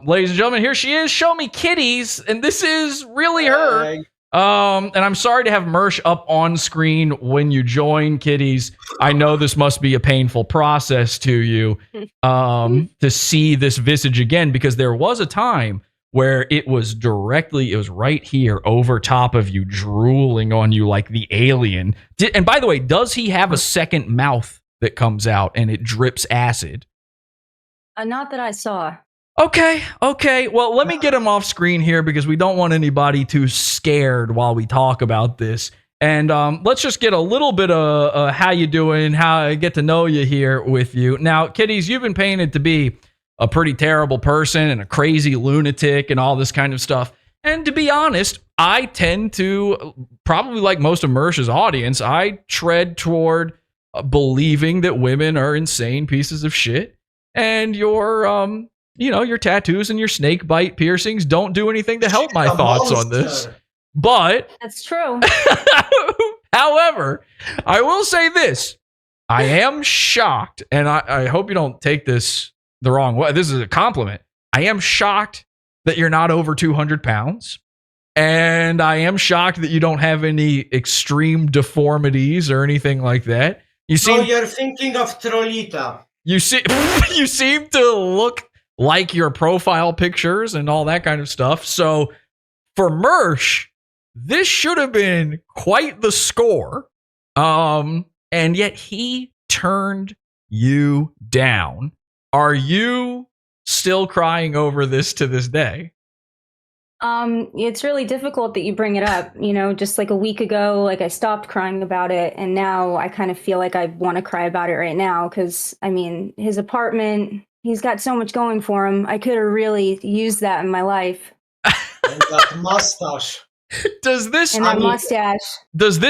Ladies and gentlemen, here she is. Show me kitties, and this is really her. And I'm sorry to have Mersh up on screen when you join, kitties. I know this must be a painful process to you to see this visage again, because there was a time where it was right here over top of you, drooling on you like the alien. And by the way, does he have a second mouth that comes out and it drips acid? Not that I saw. Okay. Well, let me get him off screen here because we don't want anybody too scared while we talk about this. And let's just get a little bit of how you doing, how I get to know you here with you. Now, kitties, you've been painted to be a pretty terrible person and a crazy lunatic and all this kind of stuff. And to be honest, I tend to, probably like most of Mersh's audience, I tread toward believing that women are insane pieces of shit. And your tattoos and your snake bite piercings don't do anything to help my thoughts on this. But that's true. However, I will say this. I am shocked, and I hope you don't take this the wrong way. This is a compliment. I am shocked that you're not over 200 pounds. And I am shocked that you don't have any extreme deformities or anything like that. You're thinking of Trollita. You seem to look like your profile pictures and all that kind of stuff. So for Mersh, this should have been quite the score. And yet he turned you down. Are you still crying over this to this day? It's really difficult that you bring it up. Just like a week ago, I stopped crying about it, and now I kind of feel like I want to cry about it right now because, his apartment, he's got so much going for him. I could have really used that in my life. And that mustache. Does this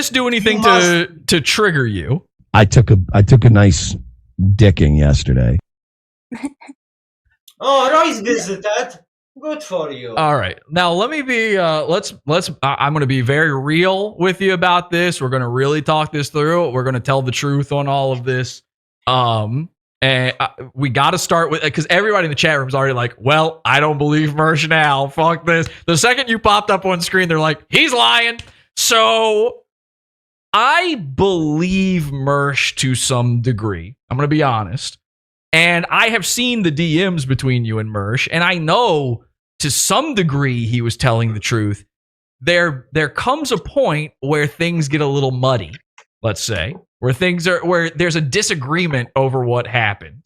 do anything to trigger you? I took a nice dicking yesterday. Oh, Royce visited. Good for you. All right. Now let me be I'm going to be very real with you about this. We're going to really talk this through. We're going to tell the truth on all of this. And we got to start with, because everybody in the chat room is already like, well, I don't believe Mersh now. Fuck this. The second you popped up on screen, they're like, he's lying. So I believe Mersh to some degree. I'm going to be honest. And I have seen the DMs between you and Mersh, and I know to some degree he was telling the truth. There comes a point where things get a little muddy, let's say, where there's a disagreement over what happened.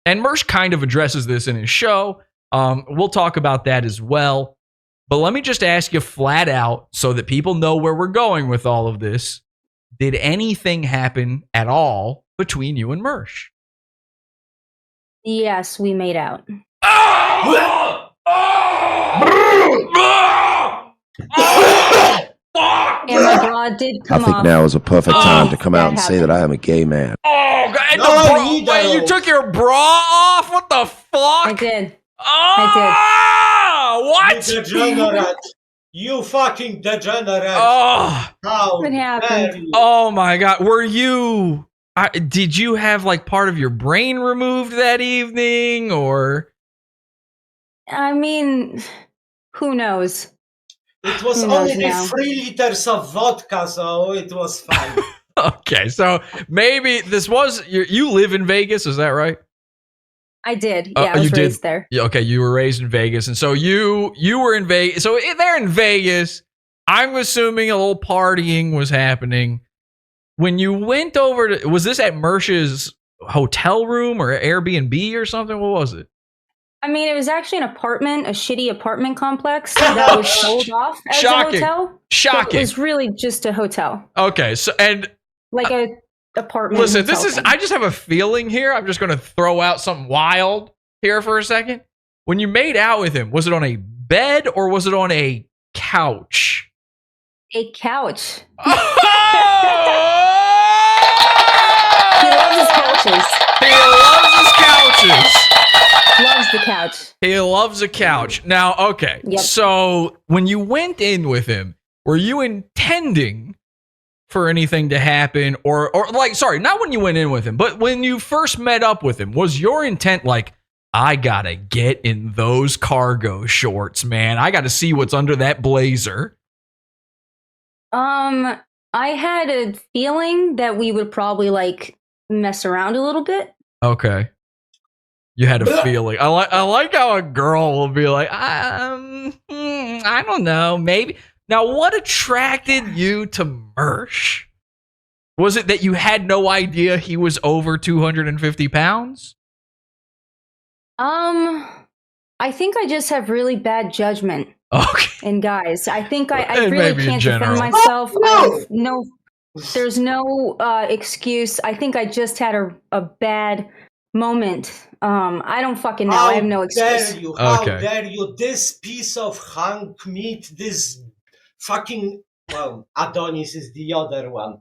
And Mersh kind of addresses this in his show. We'll talk about that as well. But let me just ask you flat out so that people know where we're going with all of this. Did anything happen at all between you and Mersh? Yes, we made out. And my bra did come off. I think now is a perfect time to come out and say that I am a gay man. Oh, God. Wait, you took your bra off? What the fuck? I did. What? You degenerate. You fucking degenerate. Oh. How what happened? Oh, my God. Were you... did you have part of your brain removed that evening, or? Who knows? It was only 3 liters of vodka, so it was fine. Okay, so maybe this was you live in Vegas, is that right? I did. Yeah, I was raised there. Yeah, okay, you were raised in Vegas, and so you were in Vegas. So they're in Vegas. I'm assuming a little partying was happening. When you went over to, was this at Mersh's hotel room or Airbnb or something? What was it? It was actually an apartment, a shitty apartment complex that was sold off as a hotel. Shocking. So it was really just a hotel. Okay, so and like a apartment. Listen, I just have a feeling here. I'm just going to throw out something wild here for a second. When you made out with him, was it on a bed or was it on a couch? A couch. He loves his couches. Loves the couch. He loves a couch. Now, okay. Yep. So when you went in with him, were you intending for anything to happen or sorry, not when you went in with him, but when you first met up with him, was your intent I gotta get in those cargo shorts, man. I gotta see what's under that blazer. I had a feeling that we would probably like mess around a little bit. Okay. You had a feeling. I like how a girl will be like, I don't know, maybe. Now, what attracted you to Mersh? Was it that you had no idea he was over 250 pounds? I think I just have really bad judgment. Okay. In guys, I think I really maybe in can't general. defend myself. No. There's no excuse. I think I just had a bad moment. I don't fucking know. I have no excuse. How dare you? This piece of hunk meat, this fucking, well, Adonis is the other one.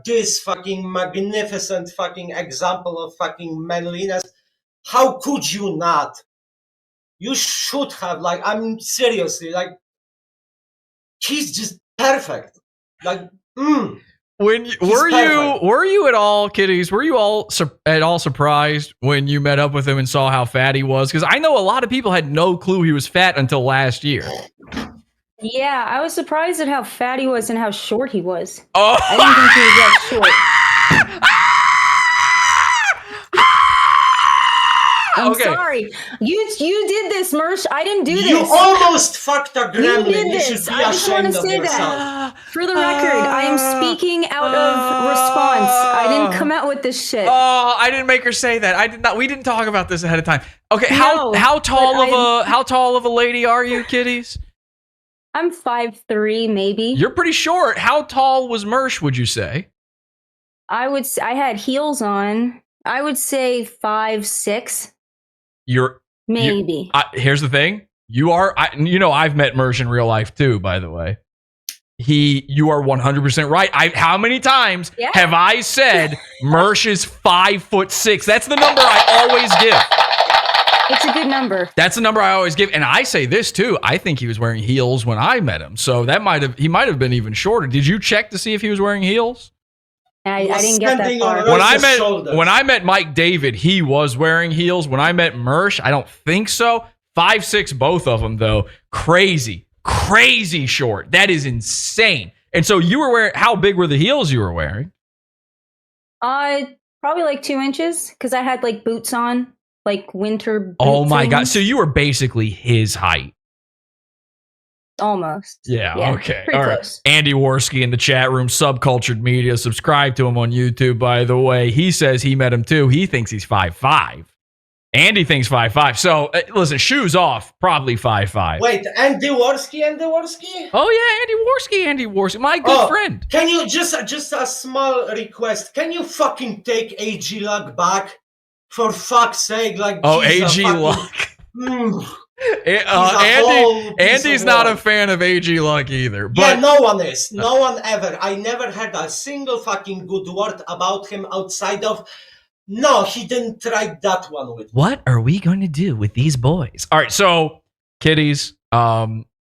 This fucking magnificent fucking example of fucking manliness. How could you not? You should have, like, I'm seriously, like, he's just perfect. Like, When were you at all, kiddies? Were you all at all surprised when you met up with him and saw how fat he was? Because I know a lot of people had no clue he was fat until last year. Yeah, I was surprised at how fat he was and how short he was. Oh, I didn't think he was that short. I'm sorry. You did this, Mersh. I didn't do this. You almost fucked a gremlin. You did You this. should be I just want to ashamed of say yourself. that. For the record, I am speaking out of response. I didn't come out with this shit. Oh, I didn't make her say that. I did not. We didn't talk about this ahead of time. Okay, No, how tall of a lady are you, kiddies? I'm 5'3", maybe. You're pretty short. How tall was Mersh, would you say? I had heels on. I would say 5'6". Maybe. Here's the thing. I've met Mersh in real life too, by the way. You are 100% right. How many times have I said Mersh is 5'6"? That's the number I always give. It's a good number. That's the number I always give. And I say this too. I think he was wearing heels when I met him. So he might have been even shorter. Did you check to see if he was wearing heels? I didn't get that far. When I met Mike David, he was wearing heels. When I met Mersh, I don't think so. 5'6", both of them though. Crazy short. That is insane. And so you were wearing. How big were the heels you were wearing? Probably like 2 inches because I had like boots on, like winter boots. Oh my god! So you were basically his height. Almost. Yeah, okay. All right. Close. Andy Worski in the chat room, Subcultured Media. Subscribe to him on YouTube, by the way. He says he met him too. He thinks he's 5'5". Andy thinks 5'5". So, listen, shoes off, probably 5'5". Wait, Andy Worski? Oh, yeah, Andy Worski. My good friend. Can you, just a small request, can you fucking take AG Luck back? For fuck's sake, like, AG Luck. Andy's not a fan of AG Luck either. But yeah, no one is. No one ever. I never heard a single fucking good word about him outside of, no, he didn't try that one with me. What are we going to do with these boys? All right, so, kiddies,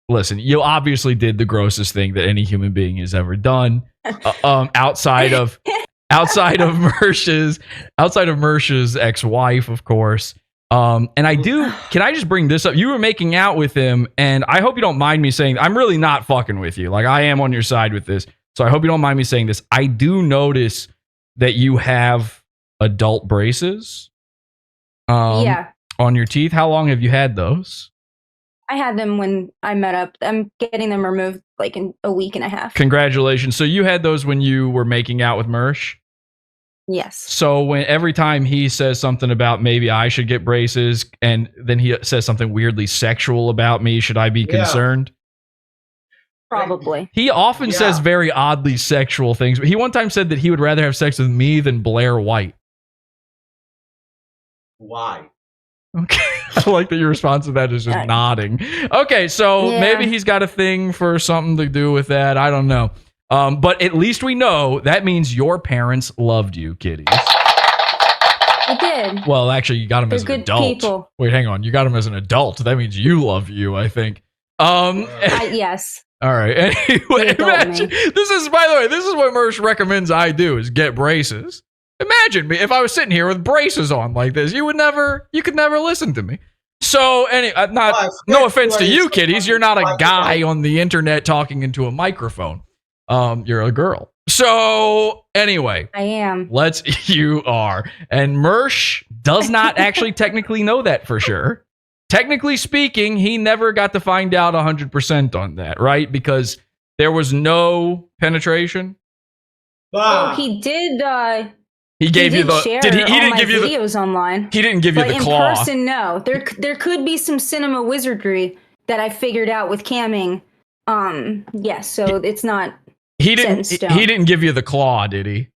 listen, you obviously did the grossest thing that any human being has ever done. Outside of Mersh's ex-wife, of course. And can I just bring this up? You were making out with him, and I hope you don't mind me saying, I'm really not fucking with you. Like, I am on your side with this. So I hope you don't mind me saying this. I do notice that you have adult braces on your teeth. How long have you had those? I had them when I met up. I'm getting them removed like in a week and a half. Congratulations. So you had those when you were making out with Mersh? Yes. So every time he says something about maybe I should get braces, and then he says something weirdly sexual about me, should I be concerned? Probably. He often says very oddly sexual things. He one time said that he would rather have sex with me than Blair White. Why? Okay. I like that your response to that is just nodding. Okay, so maybe he's got a thing for something to do with that. I don't know. But at least we know that means your parents loved you, kiddies. They did. Well, actually, you got him as an adult. People. Wait, hang on. You got him as an adult. That means you love you, I think. Yes. All right. Anyway, imagine, this is, by the way, this is what Mersh recommends I do, is get braces. Imagine me if I was sitting here with braces on like this. You could never listen to me. So, no offense to you, kitties. You're not a guy on the internet talking into a microphone. You're a girl. So, anyway. I am. You are. And Mersh does not actually technically know that for sure. Technically speaking, he never got to find out 100% on that, right? Because there was no penetration. Oh, he did. He gave you the. Share Did he? He all didn't my give you the videos online. He didn't give you But the claw. in person, no. There could be some cinema wizardry that I figured out with camming. Yes. So it's not. He didn't give you the claw, did he?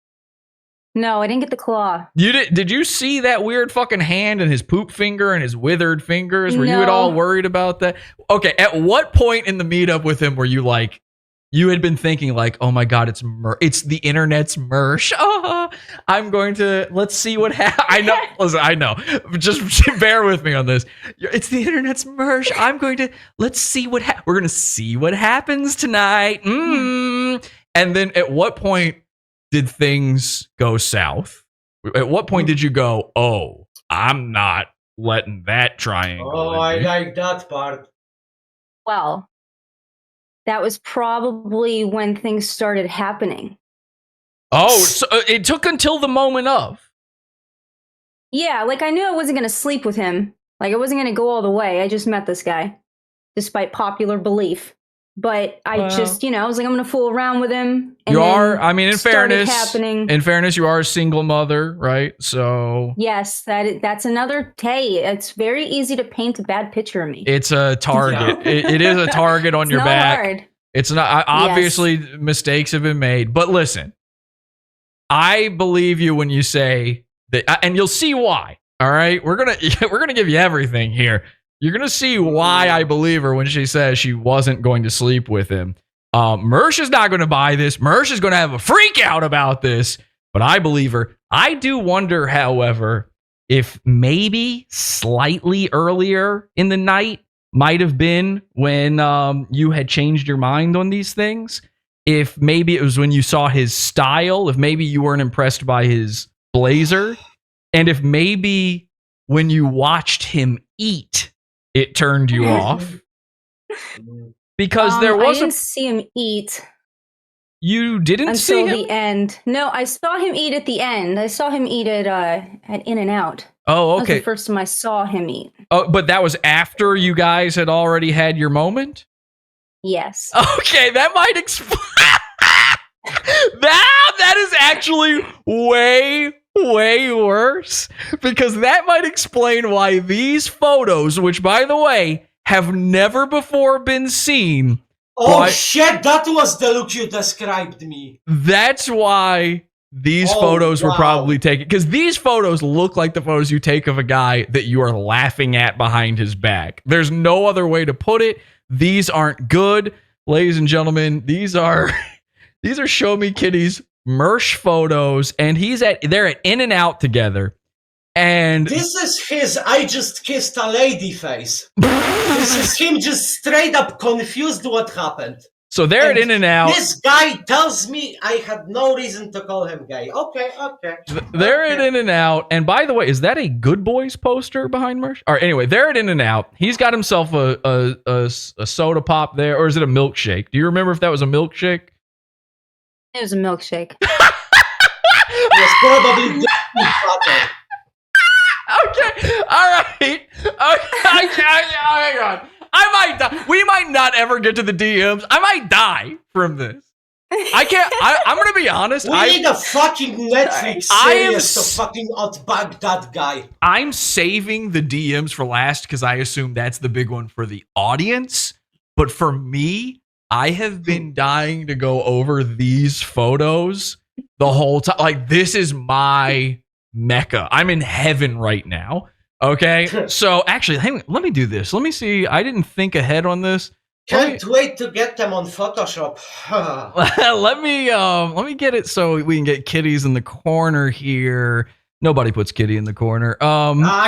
No, I didn't get the claw. Did you see that weird fucking hand and his poop finger and his withered fingers? Were you at all worried about that? Okay, at what point in the meetup with him were you like, you had been thinking like, oh my God, it's the internet's Mersh. Oh, let's see what happens. I know, listen, I know. Just bear with me on this. It's the internet's Mersh. Let's see we're going to see what happens tonight. And then at what point did things go south? At what point did you go, oh, I'm not letting that triangle? Oh, I like that part. Well, that was probably when things started happening. Oh, so it took until the moment of. Yeah, like I knew I wasn't going to sleep with him. Like I wasn't going to go all the way. I just met this guy, despite popular belief. But I just, I was like, I'm going to fool around with him. And in fairness, you are a single mother, right? So yes, that's another. Hey, it's very easy to paint a bad picture of me. It's a target. Yeah. It is a target on your not back. Hard. It's not. Obviously, mistakes have been made. But listen, I believe you when you say that, and you'll see why. All right, we're gonna give you everything here. You're going to see why I believe her when she says she wasn't going to sleep with him. Mersh is not going to buy this. Mersh is going to have a freak out about this, but I believe her. I do wonder, however, if maybe slightly earlier in the night might have been when you had changed your mind on these things. If maybe it was when you saw his style, if maybe you weren't impressed by his blazer, and if maybe when you watched him eat, it turned you off. Because there was I didn't see him eat. You didn't see him? Until the end. No, I saw him eat at the end. I saw him eat at In-N-Out. Oh, okay. That was the first time I saw him eat. Oh, but that was after you guys had already had your moment? Yes. Okay, that might explain. that is actually way worse, because that might explain why these photos, which by the way have never before been seen. Oh shit, that was the look you described me. That's why these photos were probably taken, because these photos look like the photos you take of a guy that you are laughing at behind his back. There's no other way to put it. These aren't good, ladies and gentlemen. These are Show Me Kitties Mersh photos, and they're at In-N-Out together, and this is his I just kissed a lady face. This is him just straight up confused what happened. So they're at In-N-Out. This guy tells me I had no reason to call him gay. Okay. They're at In-N-Out, and by the way, is that a Good Boys poster behind Mersh? All right, anyway, they're at In-N-Out. He's got himself a soda pop there, or is it a milkshake? Do you remember if that was a milkshake? It was a milkshake. It was probably Okay, all right. Okay, hang on. I might die. We might not ever get to the DMs. I might die from this. I can't. I'm gonna be honest. We need a fucking Netflix series to fucking outbug that guy. I'm saving the DMs for last because I assume that's the big one for the audience. But for me, I have been dying to go over these photos the whole time. Like, this is my mecca. I'm in heaven right now. Okay. So actually, hang on, let me do this. Let me see. I didn't think ahead on this. Can't wait to get them on Photoshop. let me get it so we can get kitties in the corner here. Nobody puts kitty in the corner.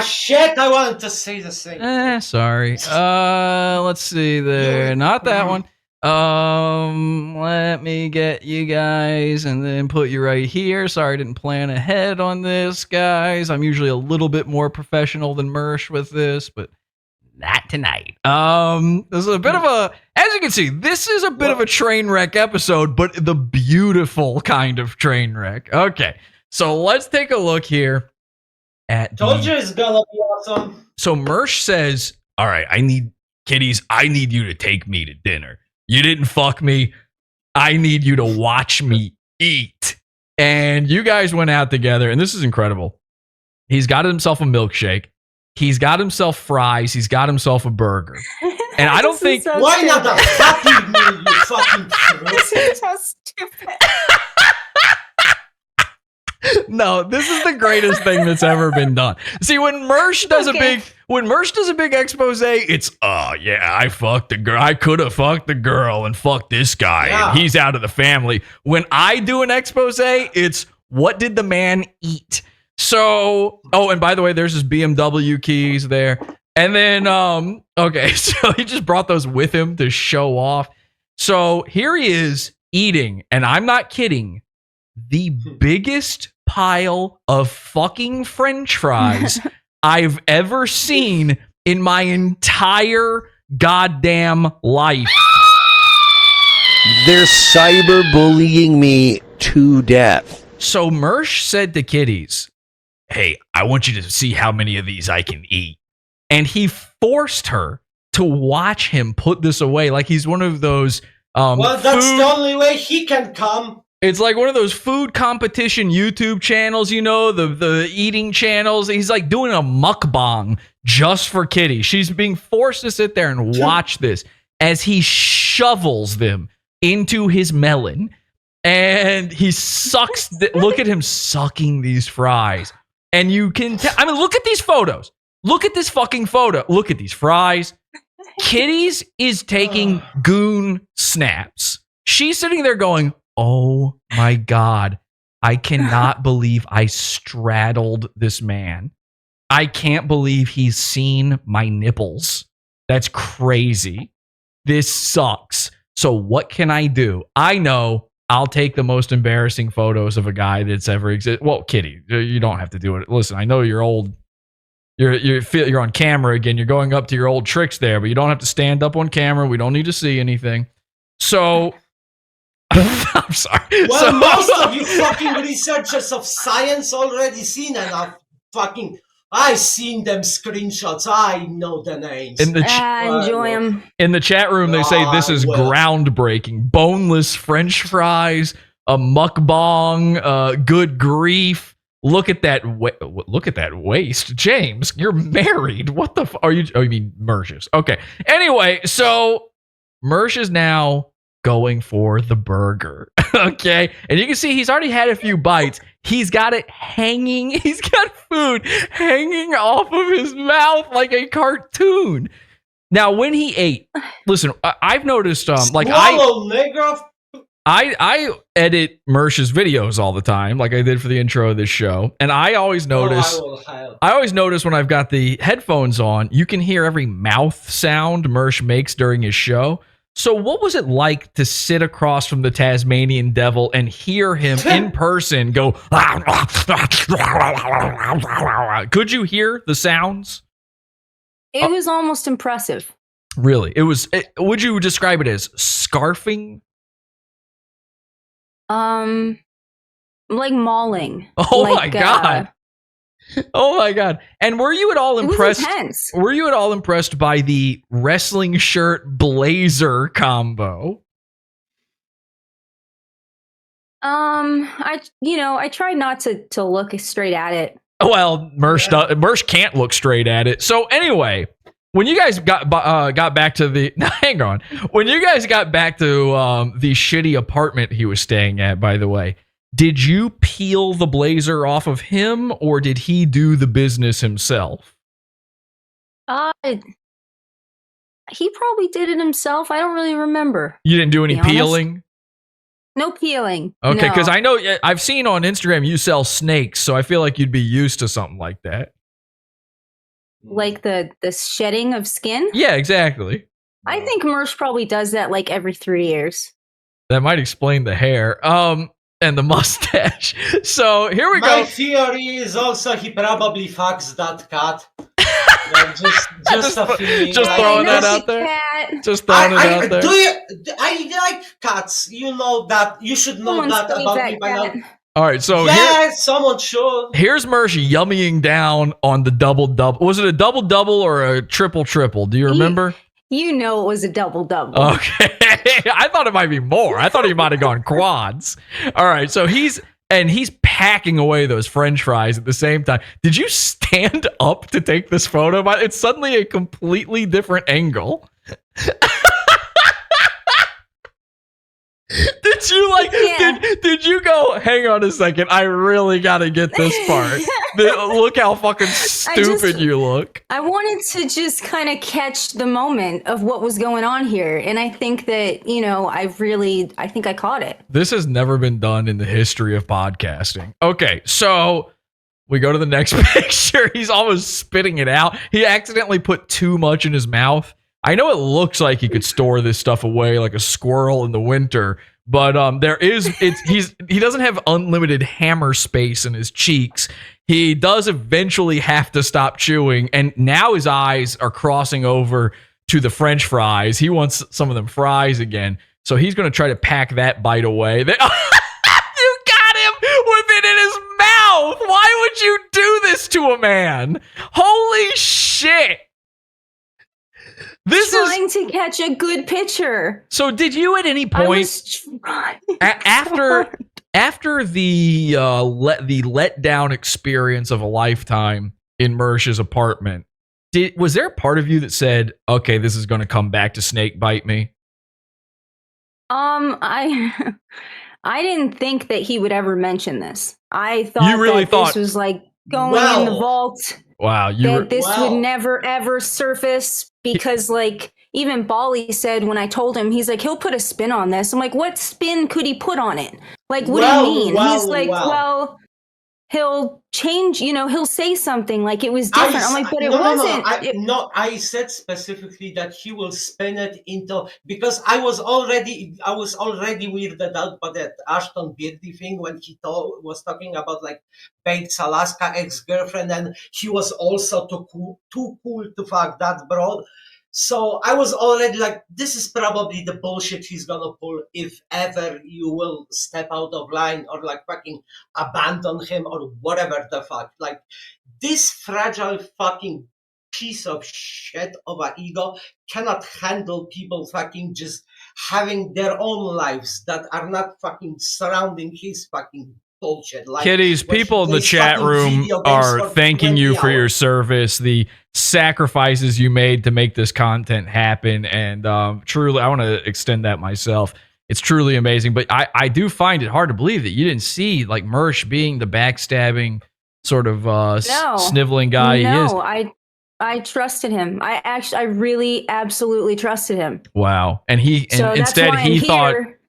Shit, I wanted to say the same. Sorry. Let's see there. Not that one. Let me get you guys and then put you right here. Sorry, I didn't plan ahead on this, guys. I'm usually a little bit more professional than Mersh with this, but not tonight. This is a bit of a, as you can see, this is a bit of a train wreck episode, but the beautiful kind of train wreck. Okay, so let's take a look here at. Told you it's gonna be awesome. So Mersh says, "All right, I need kitties. I need you to take me to dinner. You didn't fuck me. I need you to watch me eat." And you guys went out together, and this is incredible. He's got himself a milkshake. He's got himself fries. He's got himself a burger. And I don't think... So Why not the fucking meal, you fucking This fruit? is so stupid. No, this is the greatest thing that's ever been done. See, when Mersh does a big expose, it's yeah, I fucked the girl. I could have fucked the girl and fucked this guy, and he's out of the family. When I do an expose, it's what did the man eat? So, and by the way, there's his BMW keys there. And then okay, so he just brought those with him to show off. So here he is eating, and I'm not kidding, the biggest pile of fucking French fries I've ever seen in my entire goddamn life. They're cyberbullying me to death. So Mersh said to Kitties, "Hey, I want you to see how many of these I can eat." And he forced her to watch him put this away like he's one of those Well, that's the only way he can come. It's like one of those food competition YouTube channels, you know, the eating channels. He's like doing a mukbang just for Kitty. She's being forced to sit there and watch this as he shovels them into his melon. And he sucks. Look at him sucking these fries. And you can tell. I mean, look at these photos. Look at this fucking photo. Look at these fries. Kitties is taking goon snaps. She's sitting there going, "Oh my God, I cannot believe I straddled this man. I can't believe he's seen my nipples. That's crazy. This sucks. So what can I do? I know I'll take the most embarrassing photos of a guy that's ever existed." Well, Kitty, you don't have to do it. Listen, I know you're old. You're on camera again. You're going up to your old tricks there, but you don't have to stand up on camera. We don't need to see anything. So I'm sorry. Well, most of you fucking researchers of science already seen enough fucking... I seen them screenshots. I know the names. Enjoy them. In the chat room, they say this is groundbreaking. Boneless French fries, a mukbang, good grief. Look at that. Look at that waist, James. You're married. What the? Are you? Oh, you mean Mersh's? Okay. Anyway, so Mersh is now going for the burger. Okay, and you can see he's already had a few bites. He's got it hanging. He's got food hanging off of his mouth like a cartoon. Now, when he ate, listen, I've noticed, like I edit Mersh's videos all the time, like I did for the intro of this show, and I always notice, when I've got the headphones on, you can hear every mouth sound Mersh makes during his show. So what was it like to sit across from the Tasmanian Devil and hear him in person go? Could you hear the sounds? It was almost impressive. Really? It was. Would you describe it as scarfing? Like mauling. Oh my God. Oh my God. And were you at all impressed? Were you at all impressed by the wrestling shirt blazer combo? I tried not to look straight at it. Well, Mersh can't look straight at it. So anyway, when you guys got back to the hang on, when you guys got back to the shitty apartment he was staying at, by the way, did you peel the blazer off of him, or did he do the business himself? He probably did it himself. I don't really remember. You didn't do any peeling? No peeling. Okay, because I know I've seen on Instagram you sell snakes, so I feel like you'd be used to something like that. Like the shedding of skin? Yeah, exactly. I think Mersh probably does that like every 3 years. That might explain the hair. And the mustache. So here we My go. theory is also he probably fucks that cat. Like, just a feeling. just like, throwing that nice out there. cat. Just throwing it out there. I like cats. You know that. You should know Someone that save about that me by now. cat. All right, so Yeah, someone should. here's Mersh yummying down on the double-double. Was it a double-double or a triple-triple? Do you remember? You know it was a double-double. Okay. I thought it might be more. I thought he might have gone quads. All right, so he's packing away those French fries at the same time. Did you stand up to take this photo? But it's suddenly a completely different angle. Did you did you go, hang on a second, I really gotta get this part. Look how fucking stupid you look. I wanted to just kind of catch the moment of what was going on here. And I think that, I think I caught it. This has never been done in the history of podcasting. Okay, so we go to the next picture. He's almost spitting it out. He accidentally put too much in his mouth. I know it looks like he could store this stuff away like a squirrel in the winter, but he doesn't have unlimited hammer space in his cheeks. He does eventually have to stop chewing, and now his eyes are crossing over to the French fries. He wants some of them fries again, so he's going to try to pack that bite away. You got him with it in his mouth. Why would you do this to a man? Holy shit. This trying to catch a good picture. So did you at any point after the letdown experience of a lifetime in Mersh's apartment, was there a part of you that said, okay, this is going to come back to snake bite me? I didn't think that he would ever mention this. I thought you really thought this was like going in the vault. Wow, this would never ever surface because even Bali said when I told him, he's like, he'll put a spin on this. I'm like, what spin could he put on it? Like, what do you mean? He's like, well, he'll change, he'll say something like it was different. I'm like, but it wasn't. I said specifically that he will spin it into, because I was already weirded out by that Ashton Beardy thing when he was talking about like Bates Alaska ex-girlfriend, and he was also too cool to fuck that broad. So I was already like, this is probably the bullshit he's gonna pull if ever you will step out of line or like fucking abandon him or whatever the fuck. Like, this fragile fucking piece of shit of an ego cannot handle people fucking just having their own lives that are not fucking surrounding his fucking bullshit. Like, Kitties, people in the chat room are thanking you for your service, the sacrifices you made to make this content happen, and truly, I want to extend that myself. It's truly amazing, but I do find it hard to believe that you didn't see like Mersh being the backstabbing sort of sniveling guy he is. I trusted him. I really absolutely trusted him. Wow, and instead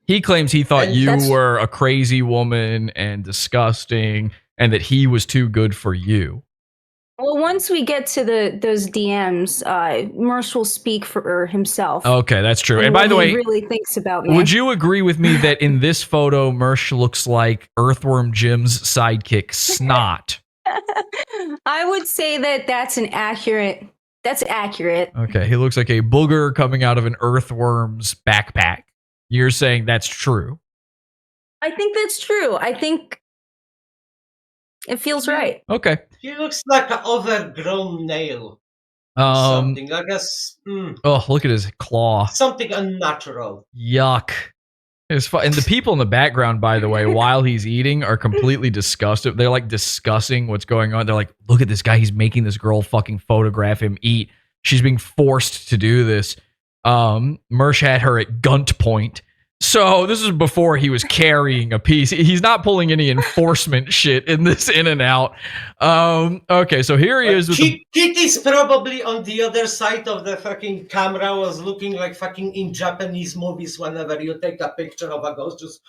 he claims he thought you were a crazy woman and disgusting, and that he was too good for you. Well, once we get to those DMs, Mersh will speak for himself. Okay, that's true. And by the way, he really thinks about me. Would you agree with me that in this photo, Mersh looks like Earthworm Jim's sidekick, Snot? I would say that's accurate. That's accurate. Okay, he looks like a booger coming out of an earthworm's backpack. You're saying that's true? I think that's true. I think it feels right. Okay. He looks like an overgrown nail. Something like a. Oh, look at his claw. Something unnatural. Yuck. It's fun. And the people in the background, by the way, while he's eating, are completely disgusted. They're like discussing what's going on. They're like, look at this guy. He's making this girl fucking photograph him eat. She's being forced to do this. Mersh had her at gunpoint. So this is before he was carrying a piece. He's not pulling any enforcement shit in this In and Out. Okay, so here he is. Kitty's probably on the other side of the fucking camera, was looking like fucking in Japanese movies whenever you take a picture of a ghost. Just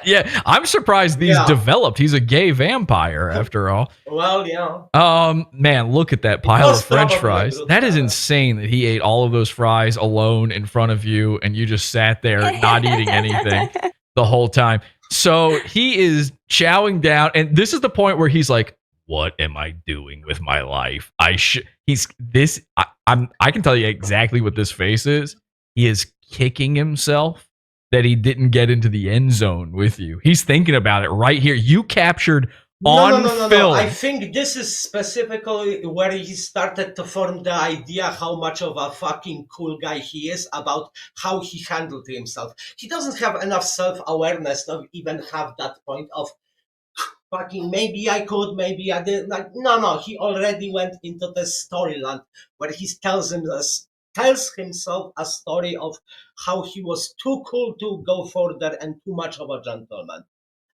Yeah, I'm surprised these developed. He's a gay vampire after all. Well, yeah. Man, look at that pile was of French probably a fries. good That is fella. insane that he ate all of those fries alone in front of you and you just sat there not eating anything the whole time. So he is chowing down, and this is the point where he's like, what am I doing with my life? I can tell you exactly what this face is. He is kicking himself that he didn't get into the end zone with you. He's thinking about it right here. You captured on film. I think this is specifically where he started to form the idea how much of a fucking cool guy he is, about how he handled himself. He doesn't have enough self-awareness to even have that point of fucking maybe I could, maybe I did. Like, no, he already went into the storyline where he tells himself a story of how he was too cool to go further and too much of a gentleman.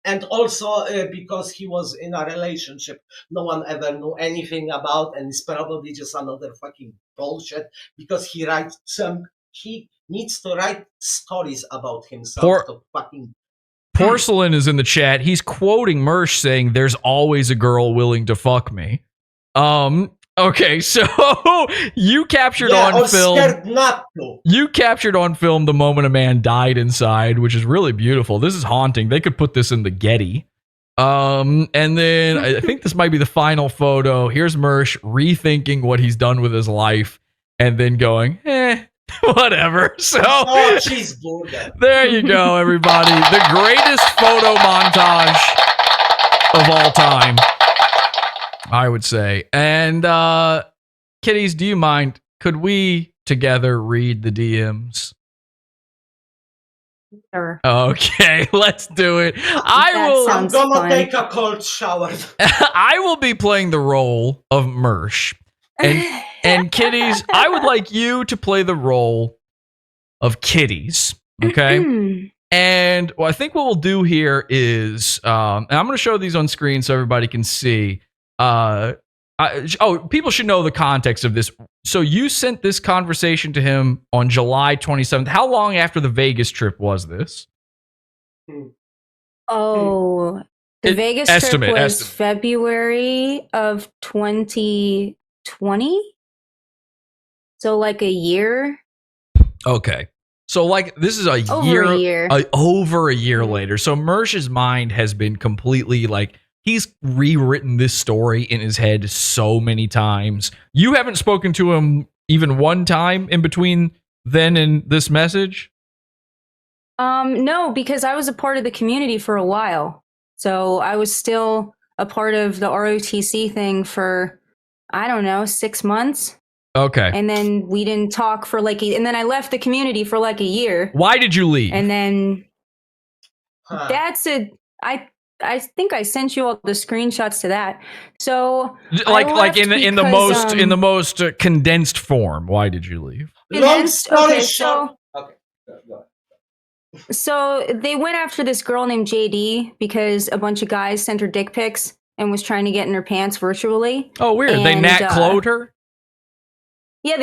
And also because he was in a relationship no one ever knew anything about, and it's probably just another fucking bullshit, because he needs to write stories about himself to fucking... Porcelain is in the chat. He's quoting Mersh saying, "There's always a girl willing to fuck me." Okay, so you captured on film. Scared not to. You captured on film the moment a man died inside, which is really beautiful. This is haunting. They could put this in the Getty. And then I think this might be the final photo. Here's Mersh rethinking what he's done with his life, and then going, whatever. So cheeseburger. There you go, everybody. The greatest photo montage of all time, I would say. And Kitties, do you mind? Could we together read the DMs? Sure. Okay, let's do it. I'm gonna take a cold shower. I will be playing the role of Mersh. And Kitties, I would like you to play the role of Kitties. Okay? And I think what we'll do here is, and I'm going to show these on screen so everybody can see. People should know the context of this. So you sent this conversation to him on July 27th. How long after the Vegas trip was this? Oh, the Vegas trip was February of 2020. So like a year. Okay. So like this is over a year later. So Mersh's mind has been completely like, he's rewritten this story in his head so many times. You haven't spoken to him even one time in between then and this message? No, because I was a part of the community for a while. So I was still a part of the ROTC thing for, I don't know, 6 months. Okay. And then we didn't talk for and then I left the community for like a year. Why did you leave? And then I think I sent you all the screenshots to that. So like in the most condensed form. Why did you leave? Long story short. Okay, go ahead. So they went after this girl named JD because a bunch of guys sent her dick pics and was trying to get in her pants virtually. Oh, weird. They Nat Clode her? Yeah,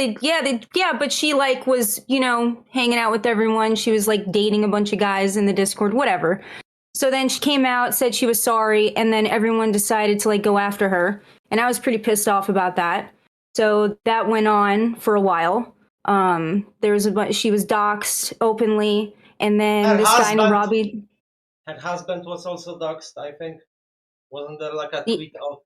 but she was, hanging out with everyone. She was dating a bunch of guys in the Discord, whatever. So then she came out, said she was sorry, and then everyone decided to go after her. And I was pretty pissed off about that. So that went on for a while. There was she was doxxed openly, and then this guy named Robbie. Her husband was also doxxed, I think. Wasn't there a tweet out?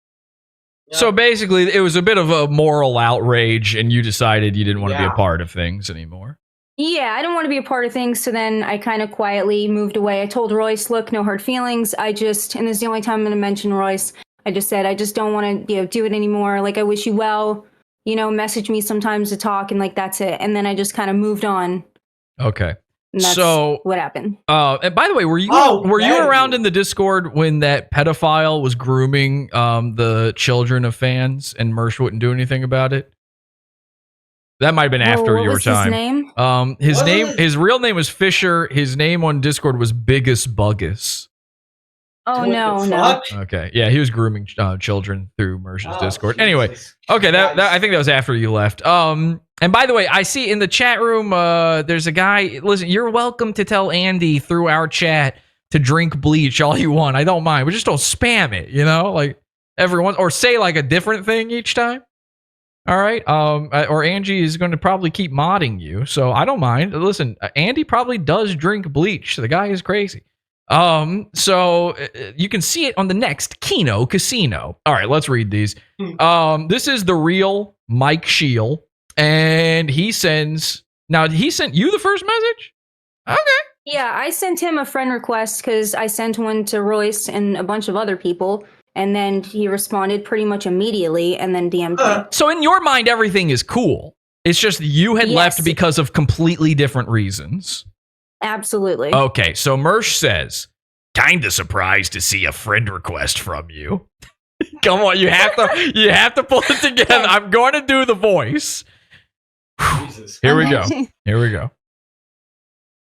Yeah. So basically, it was a bit of a moral outrage, and you decided you didn't want to be a part of things anymore. Yeah, I don't want to be a part of things, so then I kind of quietly moved away. I told Royce, look, no hard feelings. And this is the only time I'm going to mention Royce. I just said, I just don't want to do it anymore. I wish you well. Message me sometimes to talk, and that's it. And then I just kind of moved on. Okay. And that's what happened. And by the way, were you around in the Discord when that pedophile was grooming the children of fans and Mersh wouldn't do anything about it? That might have been after your time. His name? His real name was Fisher. His name on Discord was Biggest Buggus. Oh, no. Okay. Yeah, he was grooming children through Mersh's Discord. Anyway, okay, that I think that was after you left. And by the way, I see in the chat room, there's a guy. Listen, you're welcome to tell Andy through our chat to drink bleach all you want. I don't mind. But just don't spam it, you know? Like everyone, or say like a different thing each time. All right. Or Angie is going to probably keep modding you. So I don't mind. Listen, Andy probably does drink bleach. The guy is crazy. So you can see it on the next Kino Casino. All right, let's read these. This is the real Mike Scheel, and he sent you the first message? Okay. Yeah, I sent him a friend request because I sent one to Royce and a bunch of other people, and then he responded pretty much immediately and then DM'd me. So in your mind, everything is cool. It's just you had left because of completely different reasons. Absolutely. Okay, so Mersh says, kinda surprised to see a friend request from you. Come on, you have to pull it together. I'm going to do the voice. Jesus. Here we go. Here we go.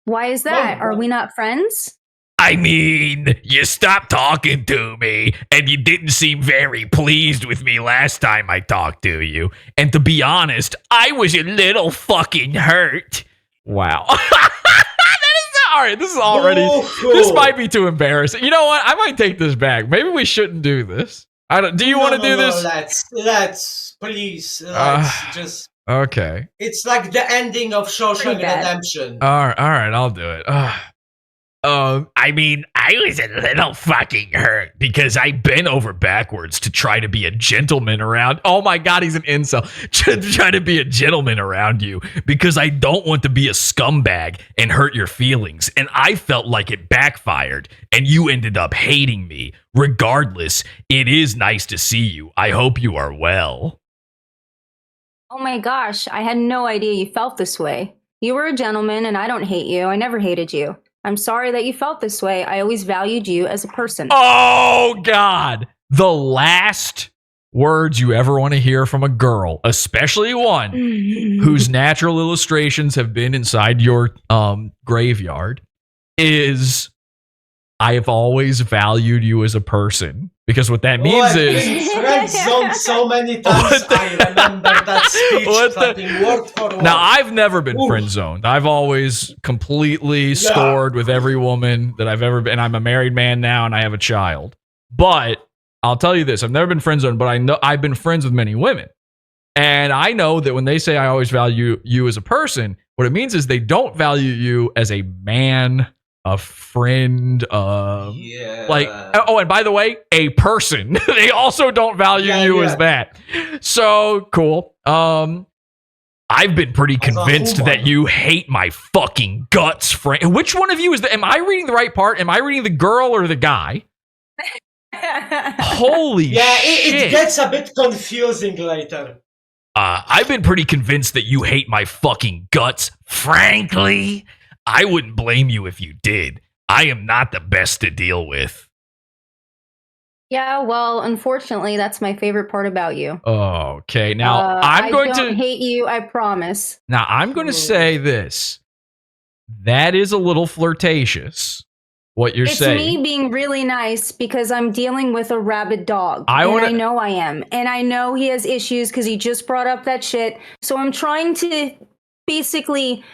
Why is that? Are we not friends? I mean, you stopped talking to me, and you didn't seem very pleased with me last time I talked to you. And to be honest, I was a little fucking hurt. Wow. All right, this is already. This might be too embarrassing. You know what? I might take this back. Maybe we shouldn't do this. I don't. Do you want to do this? Let's please. Let's just. Okay. It's like the ending of Shawshank Redemption. All right, I'll do it. I mean, I was a little fucking hurt because I bent over backwards to try to be a gentleman around. Oh my God, he's an incel. To try to be a gentleman around you because I don't want to be a scumbag and hurt your feelings. And I felt like it backfired and you ended up hating me. Regardless, it is nice to see you. I hope you are well. Oh my gosh, I had no idea you felt this way. You were a gentleman and I don't hate you. I never hated you. I'm sorry that you felt this way. I always valued you as a person. Oh, God. The last words you ever want to hear from a girl, especially one whose natural illustrations have been inside your graveyard, is I have always valued you as a person. Because what that means is... Friend zone so many times. I remember that speech word for word. Now, I've never been friend zoned. I've always completely scored with every woman that I've ever been. And I'm a married man now and I have a child. But I'll tell you this. I've never been friend zoned, but I know I've been friends with many women. And I know that when they say I always value you as a person, what it means is they don't value you as a man, a friend, like, oh, and by the way, a person. They also don't value you as that. So cool. I've been pretty convinced that you hate my fucking guts, friend. Which one of you is the? Am I reading the right part? Am I reading the girl or the guy? Holy shit. It gets a bit confusing later. I've been pretty convinced that you hate my fucking guts. Frankly, I wouldn't blame you if you did. I am not the best to deal with. Yeah, well, unfortunately, that's my favorite part about you. Okay, now I don't hate you, I promise. Now I'm going to say this. That is a little flirtatious, what you're saying. It's me being really nice because I'm dealing with a rabid dog. I know I am. And I know he has issues because he just brought up that shit. So I'm trying to basically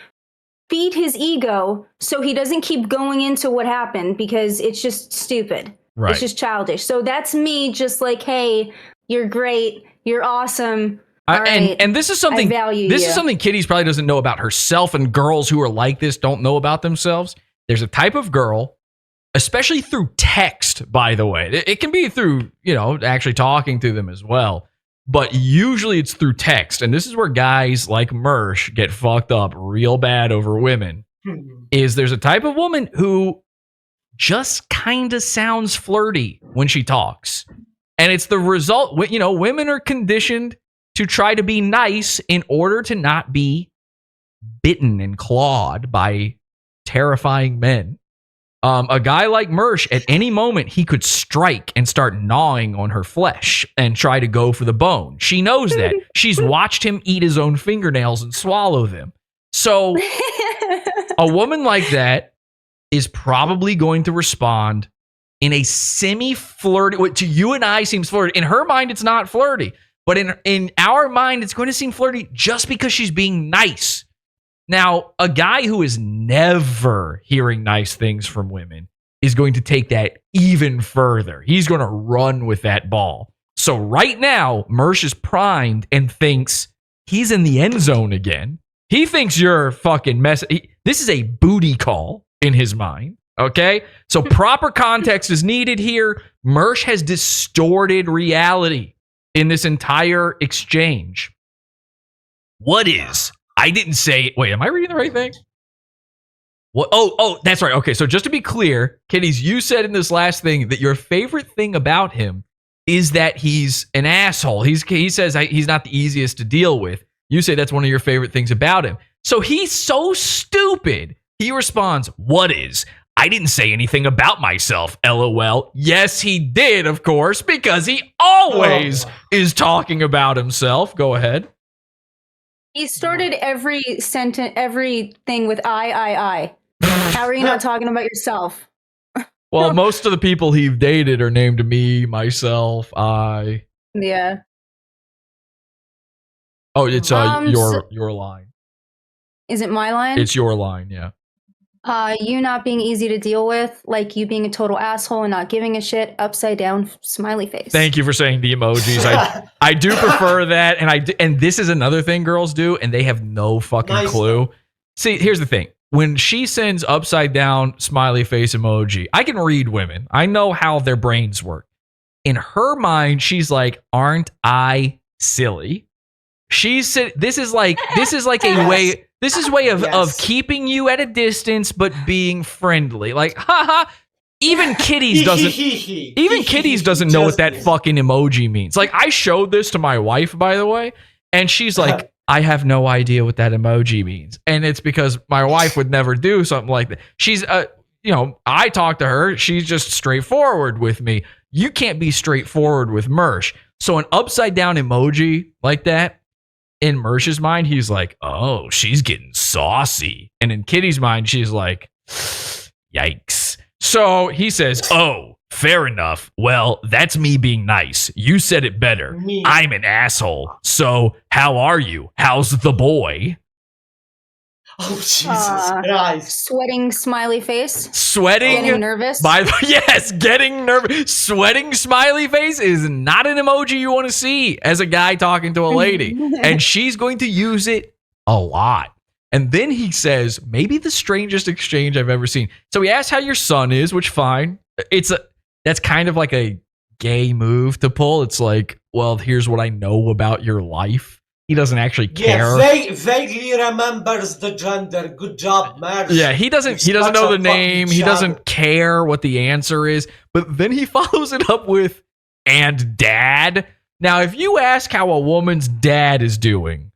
feed his ego so he doesn't keep going into what happened because it's just stupid. Right. It's just childish. So that's me just like, hey, you're great. You're awesome. And this is something is something Kitties probably doesn't know about herself, and girls who are like this don't know about themselves. There's a type of girl, especially through text, by the way. It can be through, actually talking to them as well. But usually it's through text. And this is where guys like Mersh get fucked up real bad over women. Is there's a type of woman who just kind of sounds flirty when she talks. And it's the result, women are conditioned to try to be nice in order to not be bitten and clawed by terrifying men. A guy like Mersh, at any moment, he could strike and start gnawing on her flesh and try to go for the bone. She knows that. She's watched him eat his own fingernails and swallow them. So a woman like that is probably going to respond in a semi-flirty, what to you and I seems flirty. In her mind, it's not flirty. But in our mind, it's going to seem flirty just because she's being nice. Now, a guy who is never hearing nice things from women is going to take that even further. He's going to run with that ball. So right now, Mersh is primed and thinks he's in the end zone again. He thinks you're fucking mess. This is a booty call in his mind. Okay? So proper context is needed here. Mersh has distorted reality in this entire exchange. What is? I didn't say. Wait, am I reading the right thing? What? Oh, that's right. Okay, so just to be clear, Kitties, you said in this last thing that your favorite thing about him is that he's an asshole. He says he's not the easiest to deal with. You say that's one of your favorite things about him. So he's so stupid. He responds, "What is? I didn't say anything about myself, LOL." Yes, he did, of course, because he always is talking about himself. Go ahead. He started every sentence, everything with I. How are you not talking about yourself? Well, most of the people he've dated are named me, myself, I. Yeah. Oh, it's your line. Is it my line? It's your line, yeah. You not being easy to deal with, like you being a total asshole and not giving a shit, upside down smiley face. Thank you for saying the emojis. I do prefer that, and this is another thing girls do, and they have no fucking clue. See, here's the thing. When she sends upside down smiley face emoji, I can read women. I know how their brains work. In her mind, she's like, "Aren't I silly?" She said, "This is like a way." This is a way of keeping you at a distance, but being friendly. Like, haha. Even Kitties doesn't know what that fucking emoji means. Like, I showed this to my wife, by the way, and she's like, "I have no idea what that emoji means." And it's because my wife would never do something like that. She's, I talk to her. She's just straightforward with me. You can't be straightforward with Mersh. So an upside down emoji like that, in Mersh's mind, he's like, "Oh, she's getting saucy." And in Kitty's mind, she's like, "Yikes." So he says, "Oh, fair enough. Well, that's me being nice. You said it better. I'm an asshole. So how are you? How's the boy?" Oh, Jesus Christ. Sweating smiley face. Sweating. Getting nervous. Yes, getting nervous. Sweating smiley face is not an emoji you want to see as a guy talking to a lady. And she's going to use it a lot. And then he says, maybe the strangest exchange I've ever seen. So he asks how your son is, which fine. That's kind of like a gay move to pull. It's like, well, here's what I know about your life. He doesn't actually care. Yeah, vaguely remembers the gender. Good job, Mersh. Yeah, he doesn't know the name. He doesn't care what the answer is. But then he follows it up with, "and dad." Now, if you ask how a woman's dad is doing,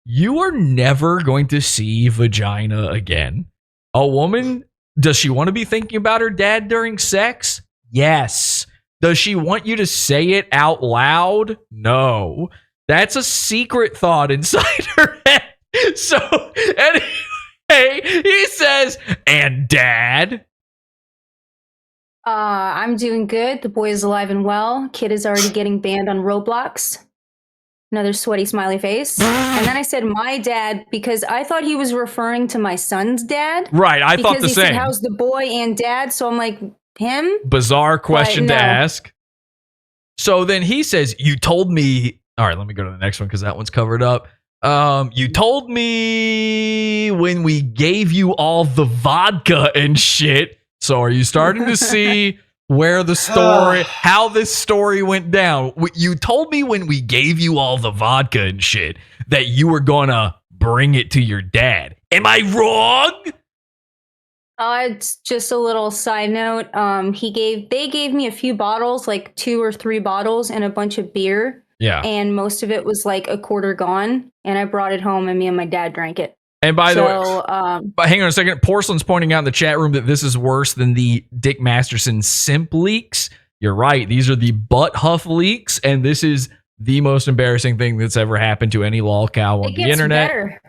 you are never going to see vagina again. A woman, does she want to be thinking about her dad during sex? Yes. Does she want you to say it out loud? No. That's a secret thought inside her head. So, anyway, he says, "and dad." I'm doing good. The boy is alive and well. Kid is already getting banned on Roblox. Another sweaty smiley face. And then I said my dad because I thought he was referring to my son's dad. Right, I thought the he same. Said, "How's the boy and dad?" So I'm like, him? Bizarre question to ask. So then he says, "You told me..." All right, let me go to the next one because that one's covered up. "You told me when we gave you all the vodka and shit." So are you starting to see how this story went down? You told me when we gave you all the vodka and shit that you were gonna bring it to your dad. Am I wrong? It's just a little side note. They gave me a few bottles, like 2 or 3 bottles and a bunch of beer. Yeah. And most of it was like a quarter gone. And I brought it home and me and my dad drank it. And by the way, but hang on a second. Porcelain's pointing out in the chat room that this is worse than the Dick Masterson simp leaks. You're right. These are the butt huff leaks. And this is the most embarrassing thing that's ever happened to any lolcow on the internet. Better.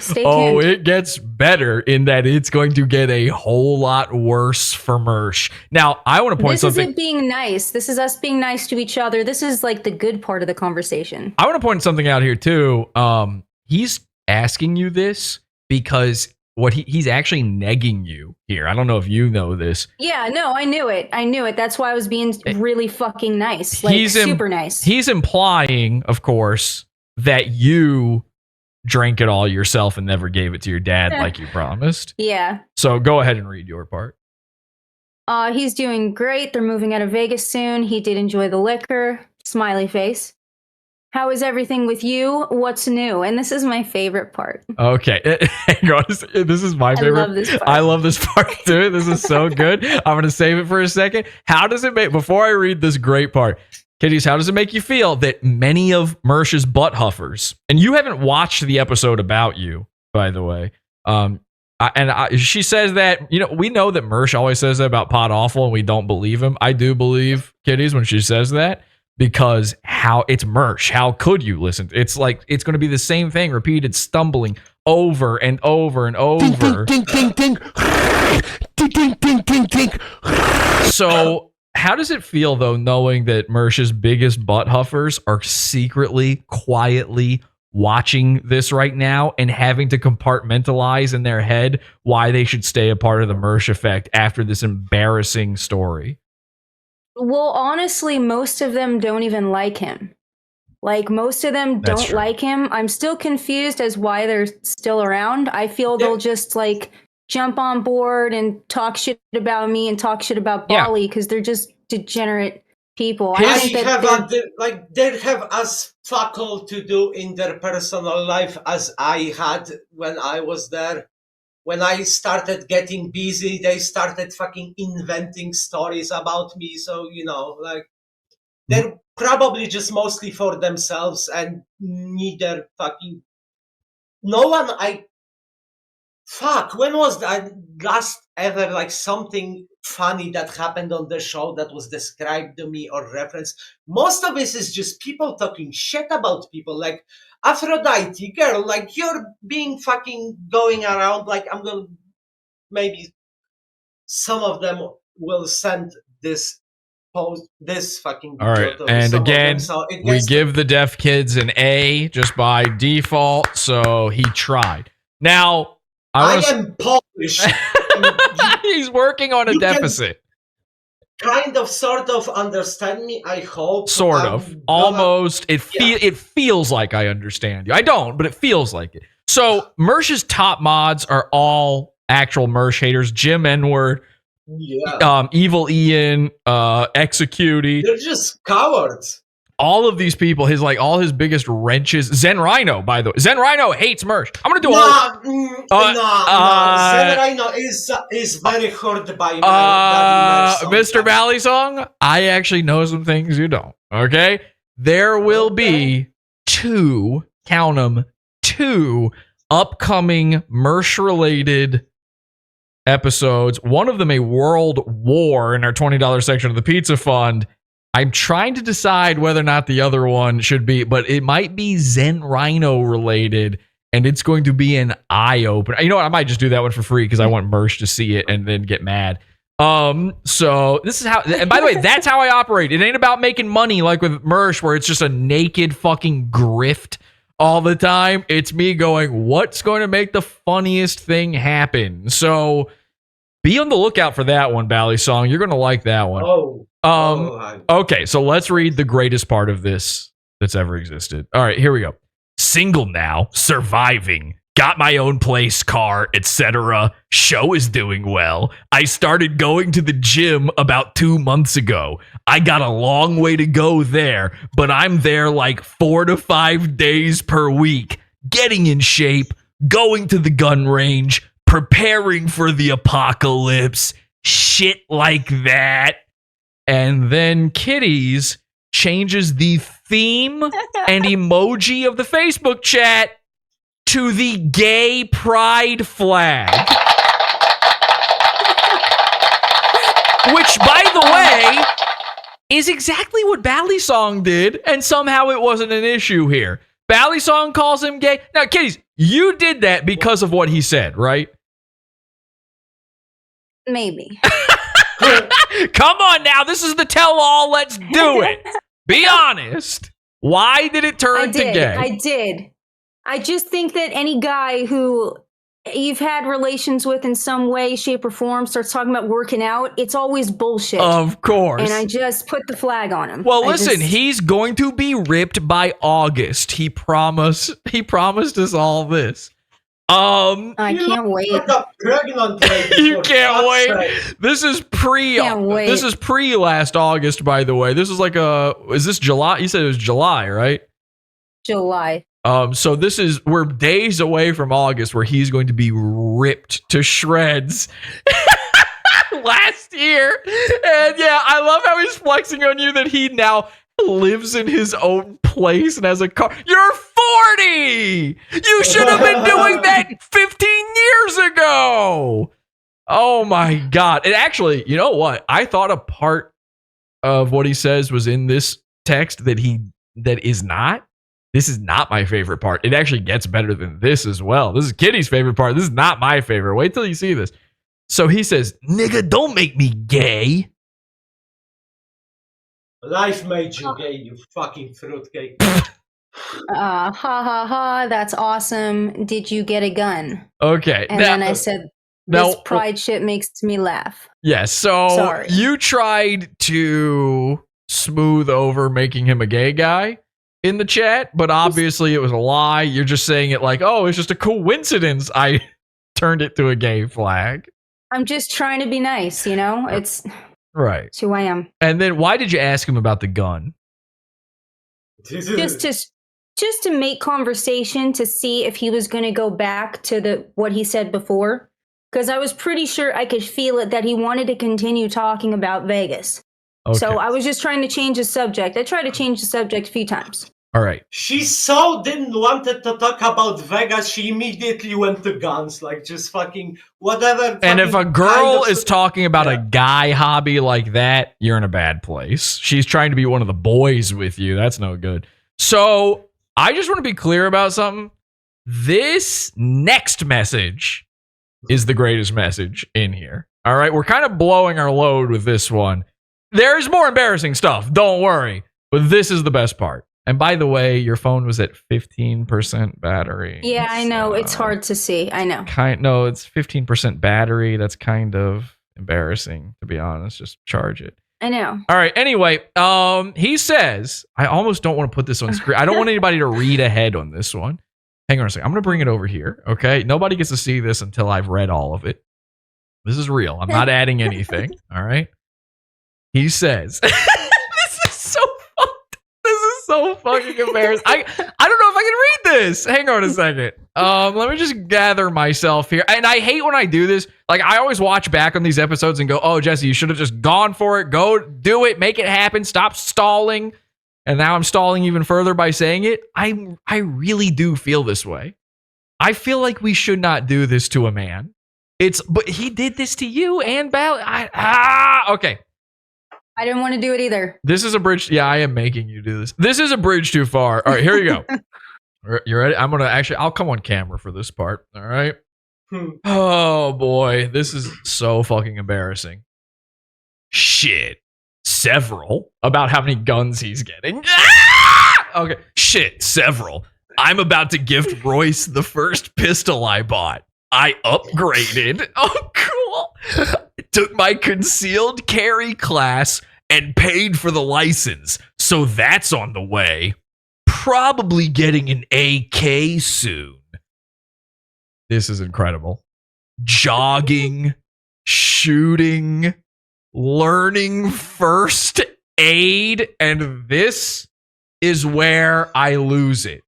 Stay tuned. It gets better in that it's going to get a whole lot worse for Mersh. Now, I want to point something. This is it being nice. This is us being nice to each other. This is like the good part of the conversation. I want to point something out here too. He's asking you this because he's actually negging you here. I don't know if you know this. Yeah, no, I knew it. That's why I was being really fucking nice. Like, super nice. He's implying, of course, that you drank it all yourself and never gave it to your dad like you promised. Yeah. So go ahead and read your part. He's doing great. They're moving out of Vegas soon. He did enjoy the liquor. Smiley face. How is everything with you? What's new? And this is my favorite part. Okay. This is my favorite. I love this part. I love this part too. This is so good. I'm going to save it for a second. How does it make, before I read this great part, Kitties, how does it make you feel that many of Mersh's butt huffers, and you haven't watched the episode about you, by the way, she says that, we know that Mersh always says that about Pod Awful and we don't believe him. I do believe Kitties when she says that because it's Mersh. How could you listen? It's like, it's going to be the same thing, repeated stumbling over and over and over. Ding, ding, ding, ding. Ding, ding, ding, ding, ding. So how does it feel, though, knowing that Mersh's biggest butt huffers are secretly, quietly watching this right now and having to compartmentalize in their head why they should stay a part of the Mersh effect after this embarrassing story? Well, honestly, most of them don't even like him. Like, most of them That's don't true. like him. I'm still confused as why they're still around. I feel they'll just, like, jump on board and talk shit about me and talk shit about Bali because they're just degenerate people. I think that they have as fuck all to do in their personal life as I had when I was there. When I started getting busy, they started fucking inventing stories about me. So, they're probably just mostly for themselves and neither fucking... No one when was that last ever, like, something funny that happened on the show that was described to me or referenced? Most of this is just people talking shit about people, like Aphrodite, girl, like, you're being fucking going around, like, I'm gonna, maybe some of them will send this post, this fucking All right, video to and some of again, them, so it we gets give the deaf kids an A just by default, so he tried. Now, I am Polish. he's working on a You can- deficit. Kind of, sort of understand me, I hope. Sort of. Almost. It feels like I understand you. I don't, but it feels like it. So, Mersh's top mods are all actual Mersh haters. Jim N-Word, Evil Ian, Executy. They're just cowards. All of these people, all his biggest wrenches. Zen Rhino, by the way. Zen Rhino hates Mersh. I'm gonna do Zen Rhino is very hurt by my Mr. Valley Song. I actually know some things you don't. Okay, there will be two, count them, two upcoming Mersh-related episodes. One of them a World War in our $20 section of the Pizza Fund. I'm trying to decide whether or not the other one should be, but it might be Zen Rhino related, and it's going to be an eye-opener. You know what? I might just do that one for free because I want Mersh to see it and then get mad. So this is how, and by the way, that's how I operate. It ain't about making money like with Mersh where it's just a naked fucking grift all the time. It's me going, what's going to make the funniest thing happen? So be on the lookout for that one, Bally Song. You're going to like that one. Okay, so let's read the greatest part of this that's ever existed. All right, here we go. Single now, surviving, got my own place, car, etc. Show is doing well. I started going to the gym about 2 months ago. I got a long way to go there, but I'm there like 4 to 5 days per week, getting in shape, going to the gun range, preparing for the apocalypse, shit like that. And then Kitties changes the theme and emoji of the Facebook chat to the gay pride flag. Which, by the way, is exactly what Bally Song did, and somehow it wasn't an issue here. Bally Song calls him gay. Now, Kitties, you did that because of what he said, right? maybe. Come on now, this is the tell-all. Let's do it. Be honest. Why did it turn to gay? I did. I just think that any guy who you've had relations with in some way, shape, or form starts talking about working out, it's always bullshit. Of course. And I just put the flag on him. Well, listen, he's going to be ripped by August. He promised us all this. I can't wait. You can't wait. This is This is pre last August, by the way. This is like is this July? You said it was July, right? July. So we're days away from August where he's going to be ripped to shreds. Last year. And yeah, I love how he's flexing on you that he now lives in his own place and has a car. You're 40! You should have been doing that 15 years ago. Oh my God. And actually, you know what? I thought a part of what he says was in this text that is not. This is not my favorite part. It actually gets better than this as well. This is Kitty's favorite part. This is not my favorite. Wait till you see this. So he says, "Nigga, don't make me gay." Life made you gay, you fucking fruitcake. Ha ha ha, that's awesome. Did you get a gun? Okay. And then I said, this pride shit makes me laugh. Yes. So Sorry. You tried to smooth over making him a gay guy in the chat, but obviously it was a lie. You're just saying it like, oh, it's just a coincidence I turned it to a gay flag. I'm just trying to be nice, you know? It's who I am. And then why did you ask him about the gun? Just to make conversation to see if he was going to go back to what he said before. Because I was pretty sure I could feel it that he wanted to continue talking about Vegas. Okay. So I was just trying to change the subject. I tried to change the subject a few times. All right. She so didn't want to talk about Vegas, she immediately went to guns, like just fucking whatever. And if a girl is talking about a guy hobby like that, you're in a bad place. She's trying to be one of the boys with you. That's no good. So I just want to be clear about something. This next message is the greatest message in here. All right. We're kind of blowing our load with this one. There's more embarrassing stuff. Don't worry. But this is the best part. And by the way, your phone was at 15% battery. Yeah, I know. It's hard to see. I know. No, it's 15% battery. That's kind of embarrassing, to be honest. Just charge it. I know. All right. Anyway, he says, I almost don't want to put this on screen. I don't want anybody to read ahead on this one. Hang on a second. I'm going to bring it over here. Okay. Nobody gets to see this until I've read all of it. This is real. I'm not adding anything. All right. He says, so fucking embarrassed. I don't know if I can read this. Hang on a second. Let me just gather myself here. And I hate when I do this. Like, I always watch back on these episodes and go, oh, Jesse, you should have just gone for it. Go do it. Make it happen. Stop stalling. And now I'm stalling even further by saying it. I really do feel this way. I feel like we should not do this to a man. But he did this to you and Bal. Okay. I didn't want to do it either. This is a bridge. Yeah, I am making you do this. This is a bridge too far. All right, here you go. You ready? I'll come on camera for this part. All right. Oh boy, this is so fucking embarrassing. Shit. Several about how many guns he's getting. Okay. Shit. Several. I'm about to gift Royce the first pistol I bought. I upgraded. Oh, cool. Took my concealed carry class and paid for the license. So that's on the way. Probably getting an AK soon. This is incredible. Jogging, shooting, learning first aid. And this is where I lose it.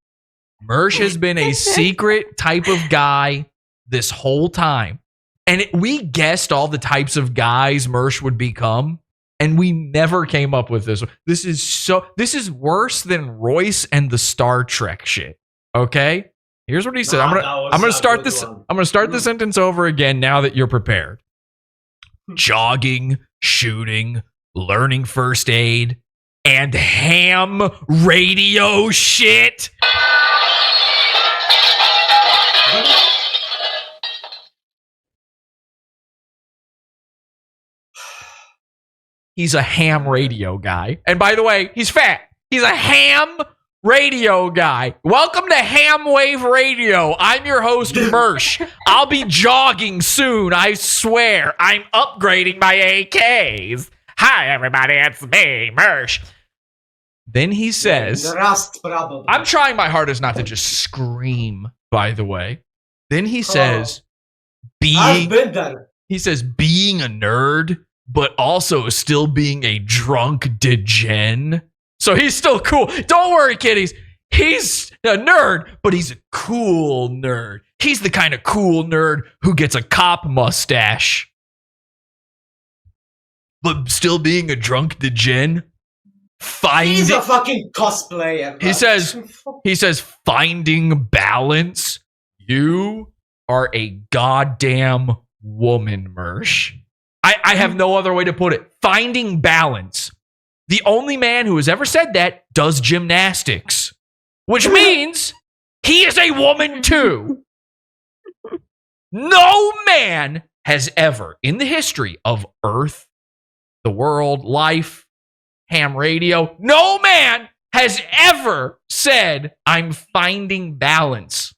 Mersh has been a secret type of guy this whole time. And we guessed all the types of guys Mersh would become, and we never came up with this. This is worse than Royce and the Star Trek shit. Okay? Here's what he said. I'm gonna start this. I'm gonna start the sentence over again now that you're prepared. Jogging, shooting, learning first aid, and ham radio shit. He's a ham radio guy. And by the way, he's fat. He's a ham radio guy. Welcome to Ham Wave Radio. I'm your host, Mersh. I'll be jogging soon, I swear. I'm upgrading my AKs. Hi, everybody, it's me, Mersh. Then he says, Rust, probably. I'm trying my hardest not to just scream, by the way. Then he says, I've been there. he says, being a nerd, but also still being a drunk degen. So he's still cool. Don't worry, kiddies. He's a nerd, but he's a cool nerd. He's the kind of cool nerd who gets a cop mustache. But still being a drunk degen. He's a fucking cosplayer. He says, finding balance. You are a goddamn woman, Mersh. I have no other way to put it. Finding balance. The only man who has ever said that does gymnastics, which means he is a woman too. No man has ever, in the history of Earth, the world, life, ham radio, no man has ever said, I'm finding balance.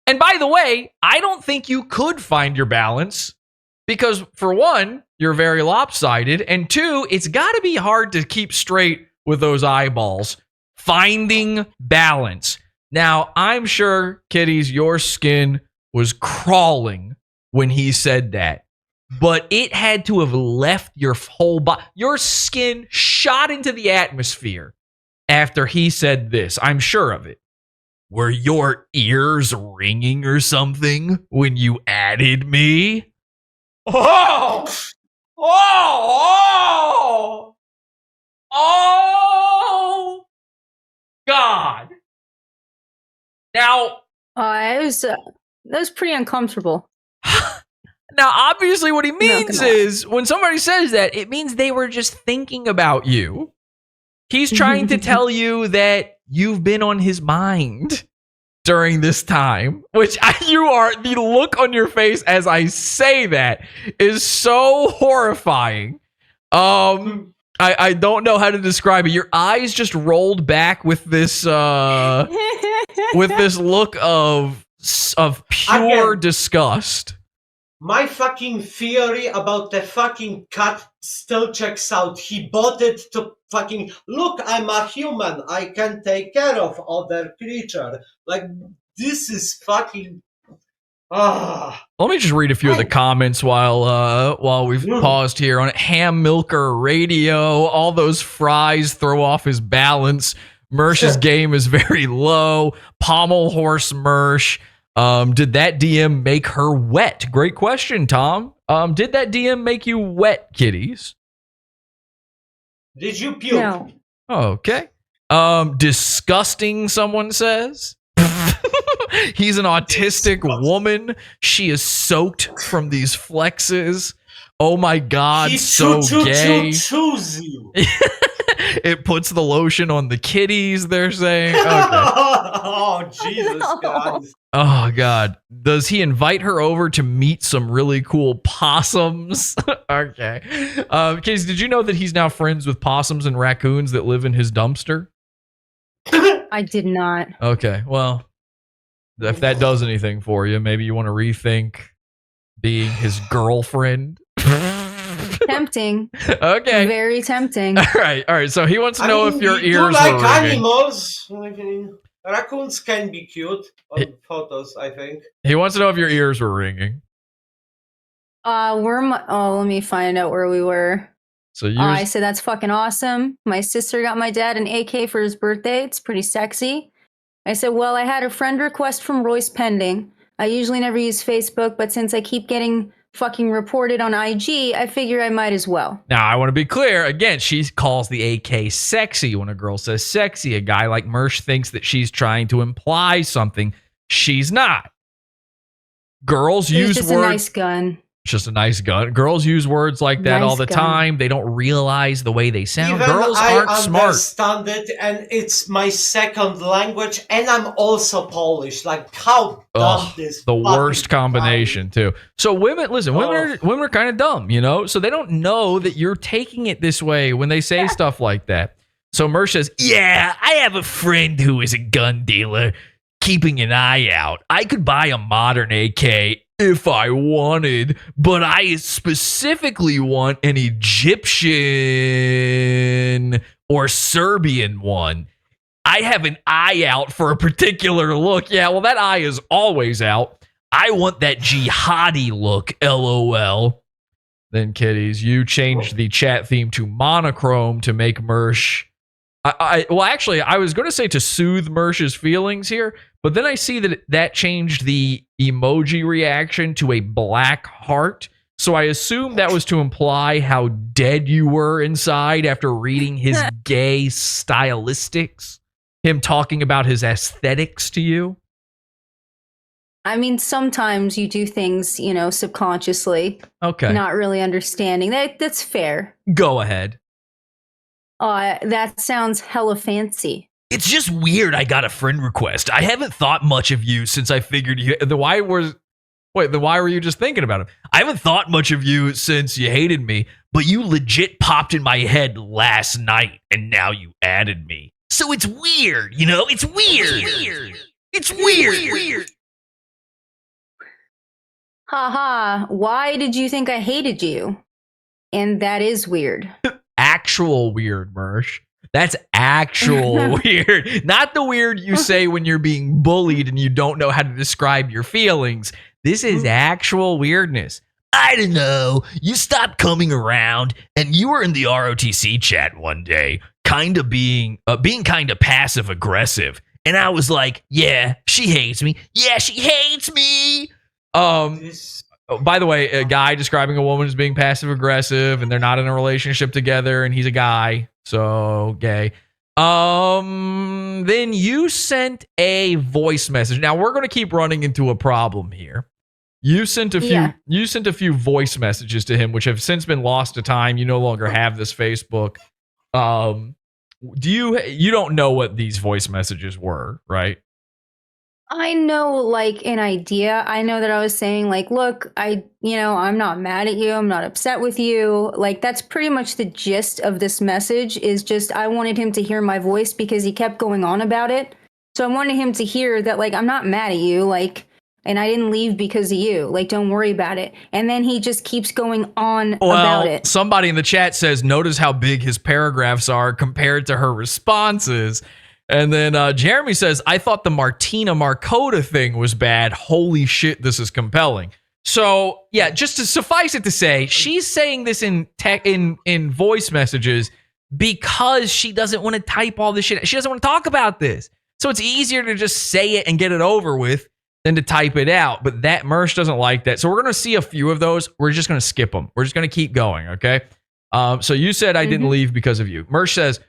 And by the way, I don't think you could find your balance because, for one, you're very lopsided, and two, it's got to be hard to keep straight with those eyeballs. Finding balance. Now, I'm sure, kiddies, your skin was crawling when he said that, but it had to have left your whole body. Your skin shot into the atmosphere after he said this. I'm sure of it. Were your ears ringing or something when you added me? Oh! Oh! Oh! God. Now, that was pretty uncomfortable. Now, obviously, what he means is when somebody says that, it means they were just thinking about you. He's trying to tell you that you've been on his mind during this time, which the look on your face as I say that is so horrifying. I don't know how to describe it. Your eyes just rolled back with this look of pure disgust. My fucking theory about the fucking cat still checks out. He bought it to fucking, look, I'm a human. I can take care of other creature. Like, this is fucking... Let me just read a few of the comments while we've paused here on it. Ham Milker Radio. All those fries throw off his balance. Mersh's game is very low. Pommel Horse Mersh. Did that DM make her wet? Great question, Tom. Did that DM make you wet, kiddies? Did you puke? No. Okay. Disgusting, someone says. He's an autistic woman. She is soaked from these flexes. Oh my God, so gay. You. It puts the lotion on the kitties, they're saying. Okay. Oh, Jesus God. Oh, God. Does he invite her over to meet some really cool possums? Okay. Casey, did you know that he's now friends with possums and raccoons that live in his dumpster? I did not. Okay. Well, if that does anything for you, maybe you want to rethink being his girlfriend. Tempting. Okay. Very tempting. All right. So he wants to know if your you ears do like were ringing. animals. Raccoons can be cute on photos, I think. He wants to know if your ears were ringing. Let me find out where we were. So I said that's fucking awesome. My sister got my dad an AK for his birthday. It's pretty sexy. I said, well, I had a friend request from Royce pending. I usually never use Facebook, but since I keep getting fucking reported on IG, I figure I might as well. Now, I want to be clear. Again, she calls the AK sexy. When a girl says sexy, a guy like Mersh thinks that she's trying to imply something. She's not. Girls use just words. A nice gun. It's just a nice gun. Girls use words like that all the time. They don't realize the way they sound. Even Girls aren't smart. I understand it, and it's my second language, and I'm also Polish. Like, how dumb this the worst combination, too. So women, listen, women are kind of dumb, you know? So they don't know that you're taking it this way when they say stuff like that. So Mersh says, Yeah, I have a friend who is a gun dealer, keeping an eye out. I could buy a modern AK if I wanted, but I specifically want an Egyptian or Serbian one. I have an eye out for a particular look. Yeah, well, that eye is always out. I want that jihadi look, LOL. Then, kiddies, you changed the chat theme to monochrome to make Mersh. Well, actually, I was going to say to soothe Mersh's feelings here, but then I see that changed the emoji reaction to a black heart. So I assume that was to imply how dead you were inside after reading his gay stylistics, him talking about his aesthetics to you. I mean, sometimes you do things, subconsciously. Okay. Not really understanding. That's fair. Go ahead. That sounds hella fancy. It's just weird I got a friend request. I haven't thought much of you since I figured you... Why were you just thinking about him? I haven't thought much of you since you hated me, but you legit popped in my head last night, and now you added me. So it's weird, It's weird. It's weird. Haha, why did you think I hated you? And that is weird. Actual weird, Mersh. That's actual weird. Not the weird you say when you're being bullied and you don't know how to describe your feelings. This is actual weirdness. I don't know. You stopped coming around, and you were in the ROTC chat one day, kind of being kind of passive aggressive. And I was like, yeah, she hates me. Yeah, she hates me. By the way, a guy describing a woman as being passive aggressive and they're not in a relationship together and he's a guy, so gay. Then you sent a voice message. Now we're going to keep running into a problem here. You sent a few voice messages to him, which have since been lost to time. You no longer have this Facebook. You don't know what these voice messages were, right? I know, like, an idea. I know that I was saying, like, look, I'm not mad at you. I'm not upset with you. Like, that's pretty much the gist of this message, is just I wanted him to hear my voice because he kept going on about it. So I wanted him to hear that, like, I'm not mad at you, like, and I didn't leave because of you. Like, don't worry about it. And then he just keeps going on about it. Somebody in the chat says, notice how big his paragraphs are compared to her responses. And then Jeremy says, I thought the Martina Markota thing was bad. Holy shit, this is compelling. So, yeah, just to suffice it to say, she's saying this in voice messages because she doesn't want to type all this shit. She doesn't want to talk about this. So it's easier to just say it and get it over with than to type it out. But that Mersh doesn't like that. So we're going to see a few of those. We're just going to skip them. We're just going to keep going, okay? So you said I didn't leave because of you. Mersh says,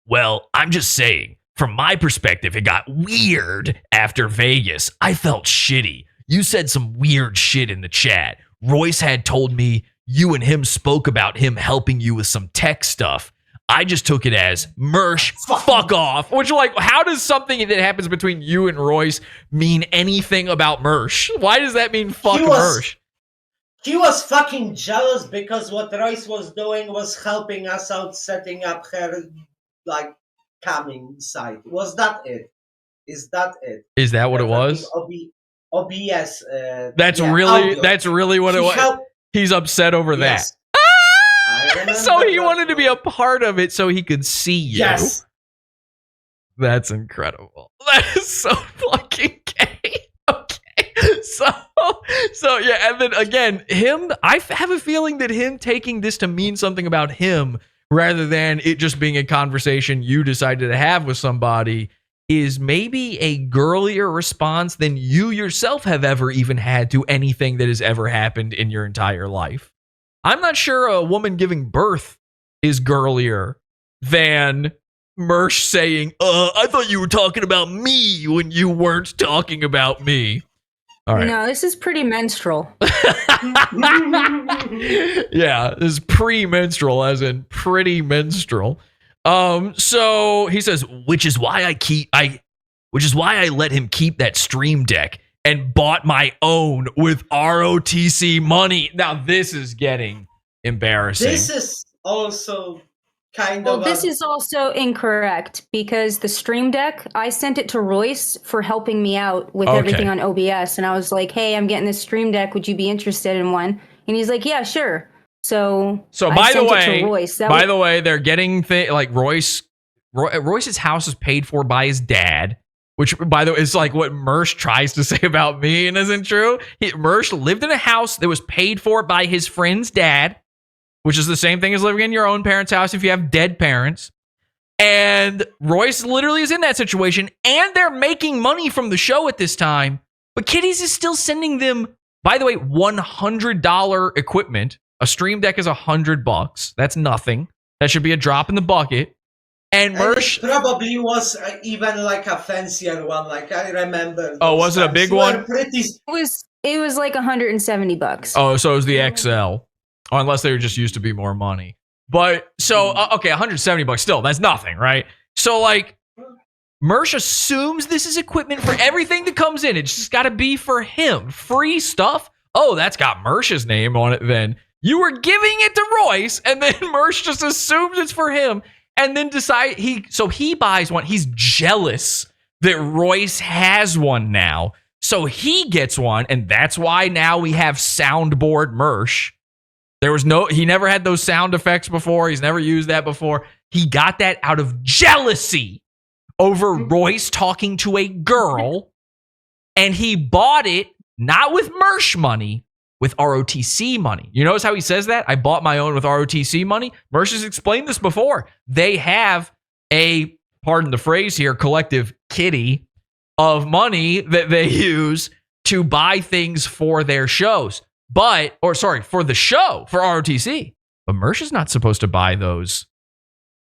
well, I'm just saying. From my perspective, it got weird after Vegas. I felt shitty. You said some weird shit in the chat. Royce had told me you and him spoke about him helping you with some tech stuff. I just took it as, Mersh, fuck off. Which, like, how does something that happens between you and Royce mean anything about Mersh? Why does that mean fuck Mersh? He was fucking jealous because what Royce was doing was helping us out, setting up her, like, coming site. Was that it? Is that it? Is that what it was? OBS. That's really what it was. He's upset over that. So he wanted to be a part of it so he could see you. Yes. That's incredible. That is so fucking gay. Okay. So yeah, and then again, I have a feeling that him taking this to mean something about him rather than it just being a conversation you decided to have with somebody is maybe a girlier response than you yourself have ever even had to anything that has ever happened in your entire life. I'm not sure a woman giving birth is girlier than Mersh saying, I thought you were talking about me when you weren't talking about me. All right. No, this is pretty menstrual. Yeah, this is pre-menstrual, as in pretty menstrual. So he says, which is why I let him keep that stream deck and bought my own with ROTC money. Now this is getting embarrassing. This is also kind Well, of. this is also incorrect because the Stream Deck, I sent it to Royce for helping me out with Okay. everything on OBS. And I was like, hey, I'm getting this Stream Deck. Would you be interested in one? And he's like, yeah, sure. So I by the sent it way, to Royce. That by was- the way, they're getting like Royce's house is paid for by his dad, which by the way is like what Mersh tries to say about me and isn't true. Mersh lived in a house that was paid for by his friend's dad, which is the same thing as living in your own parents' house if you have dead parents. And Royce literally is in that situation, and they're making money from the show at this time. But Kitties is still sending them, by the way, $100 equipment. A Stream Deck is $100. That's nothing. That should be a drop in the bucket. And Mersh, it probably was even like a fancier one. Like I remember. Oh, those was it a times. big You one? were Pretty. It was like $170. oh, so it was the XL. Oh, unless they were just used to be more money. But so okay, $170 still, that's nothing, right? So like Mersh assumes this is equipment for everything that comes in. It's just gotta be for him. Free stuff. Oh, that's got Mersh's name on it then. You were giving it to Royce, and then Mersh just assumes it's for him, and then he buys one. He's jealous that Royce has one now. So he gets one, and that's why now we have soundboard Mersh. He never had those sound effects before. He's never used that before. He got that out of jealousy over Royce talking to a girl, and he bought it not with Mersh money, with ROTC money. You notice how he says that? I bought my own with ROTC money. Mersh has explained this before. They have a, pardon the phrase here, collective kitty of money that they use to buy things for their shows. For the show, for ROTC. But Mersh is not supposed to buy those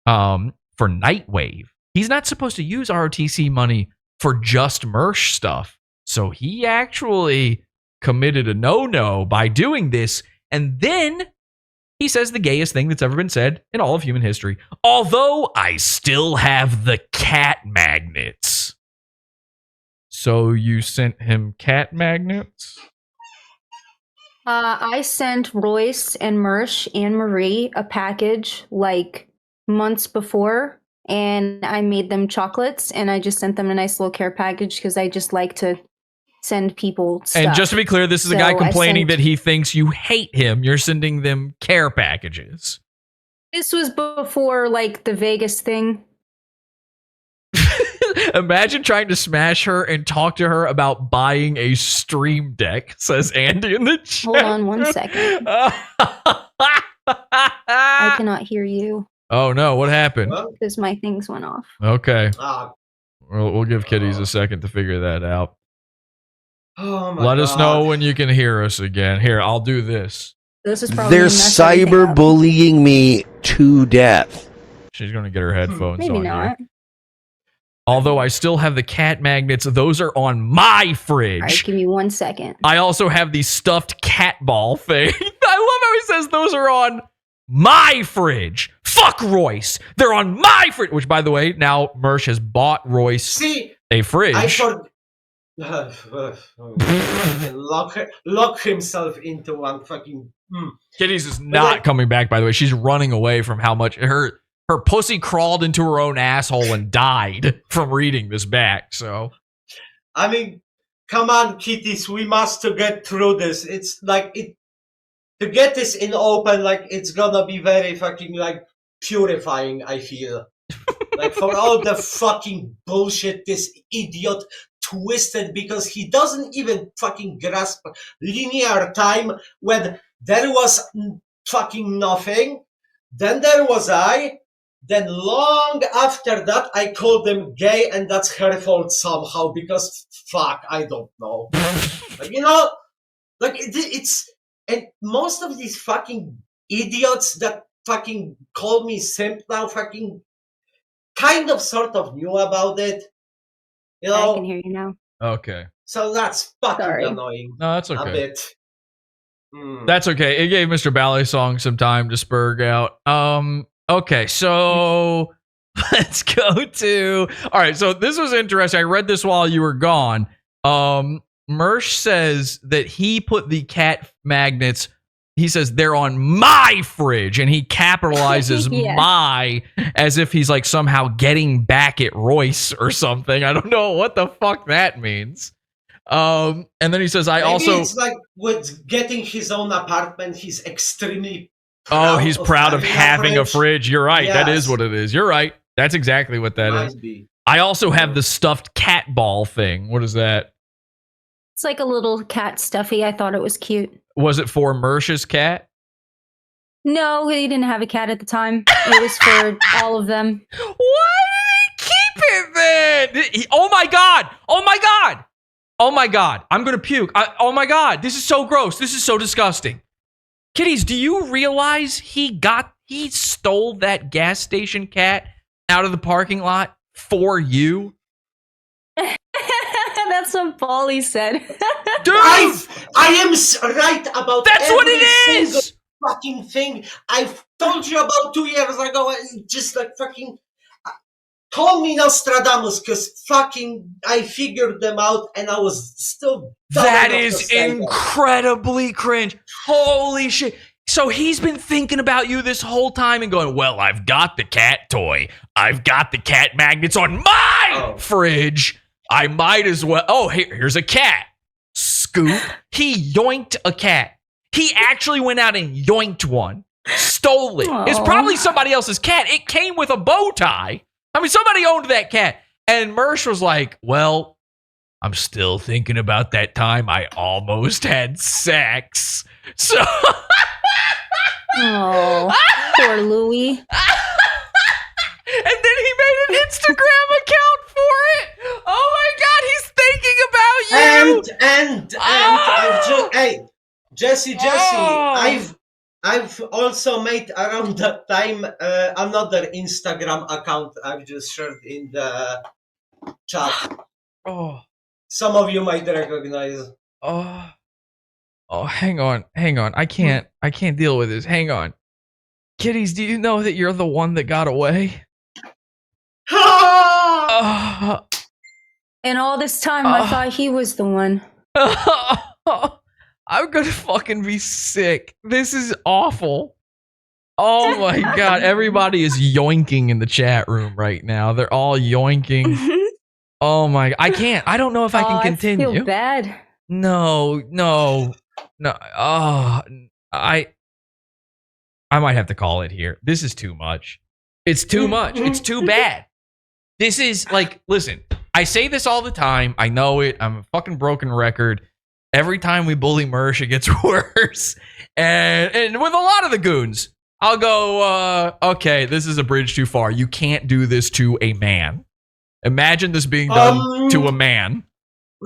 for Nightwave. He's not supposed to use ROTC money for just Mersh stuff. So he actually committed a no-no by doing this. And then he says the gayest thing that's ever been said in all of human history. Although I still have the cat magnets. So you sent him cat magnets? I sent Royce and Mersh and Marie a package like months before, and I made them chocolates, and I just sent them a nice little care package because I just like to send people stuff. And just to be clear, this is a guy So complaining that he thinks you hate him. You're sending them care packages. This was before like the Vegas thing. Imagine trying to smash her and talk to her about buying a Stream Deck, says Andy in the chat. Hold on one second. I cannot hear you Oh no, what happened? Well, because my things went off. Okay. ah, We'll give Kitties a second to figure that out. oh my Let us God. know when you can hear us again. Here, I'll do this. This is probably They're mess everything up. cyberbullying me to death. She's going to get her headphones Maybe on not. here. Although I still have the cat magnets, those are on my fridge. All right, give me 1 second. I also have the stuffed cat ball thing. I love how he says those are on my fridge. Fuck Royce. They're on my fridge. Which, by the way, now Mersh has bought Royce See, a fridge. I thought. Lock himself into one fucking. Kitties is not coming back, by the way. She's running away from how much her pussy crawled into her own asshole and died from reading this back. So, I mean, come on, kitties, we must to get through this. It's like to get this in open, like it's gonna be very fucking like purifying. I feel like for all the fucking bullshit this idiot twisted because he doesn't even fucking grasp linear time when there was fucking nothing, then there was I. Then long after that, I called them gay, and that's her fault somehow because fuck, I don't know. You know, like it's and most of these fucking idiots that fucking call me simp now, fucking kind of sort of knew about it. You I know, can hear you now. okay. so that's fucking Sorry. annoying. No, that's A okay. bit. Hmm. That's okay. It gave Mr. Ballet Song some time to spurg out. Okay, so let's go to. All right, so this was interesting. I read this while you were gone. Mersh says that he put the cat magnets he says they're on my fridge, and he capitalizes Yeah. my as if he's like somehow getting back at Royce or something. I don't know what the fuck that means. And then he says, I Maybe also it's like with getting his own apartment, he's extremely he's proud of having a fridge. You're right. That is Yes. what it is. You're right. That's exactly what that is. Might be. I also have the stuffed cat ball thing. What is that? It's like a little cat stuffy. I thought it was cute. Was it for Mersh's cat? No, he didn't have a cat at the time. It was for all of them. Why did he keep it then? Oh my god! Oh my god! Oh my god! I'm gonna puke. Oh my god! This is so gross. This is so disgusting. Kitties, do you realize he stole that gas station cat out of the parking lot for you? That's what Polly said. Dude! I am right about That's what every it single is! fucking thing. I've told you about 2 years ago, and just like fucking call me Nostradamus, because fucking I figured them out, and I was still dumb That enough to is say that. incredibly cringe. Holy shit. So he's been thinking about you this whole time and going, well, I've got the cat toy. I've got the cat magnets on my fridge. I might as well. Oh, here's a cat. Scoop. He yoinked a cat. He actually went out and yoinked one. Stole it. It's Aw. probably somebody else's cat. It came with a bow tie. I mean, somebody owned that cat. And Mersh was like, well, I'm still thinking about that time I almost had sex. So Oh, poor Louie. and then he made an Instagram account for it. Oh my god, he's thinking about you. And I've just Jesse, Oh. I've also made around that time another Instagram account I've just shared in the chat. Oh, Some of you might recognize. hang on. I can't deal with this. Hang on. Kitties, do you know that you're the one that got away? Oh. And all this time, I thought he was the one. I'm gonna fucking be sick. This is awful. Oh my god, everybody is yoinking in the chat room right now. They're all yoinking. Oh my, I can't. I don't know if I can continue. I feel bad. No. Oh, I might have to call it here. This is too much. It's too much. It's too bad. This is like, listen, I say this all the time. I know it. I'm a fucking broken record. Every time we bully Mersh, it gets worse. And with a lot of the goons, I'll go, okay, this is a bridge too far. You can't do this to a man. Imagine this being done to a man.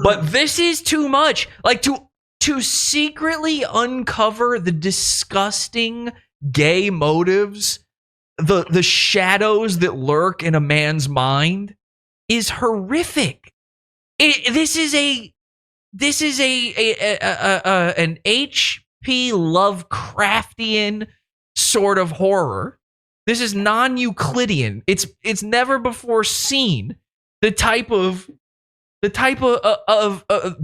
But this is too much. Like to secretly uncover the disgusting gay motives, the shadows that lurk in a man's mind is horrific. This is an H.P. Lovecraftian sort of horror. This is non-Euclidean. It's never before seen. The type of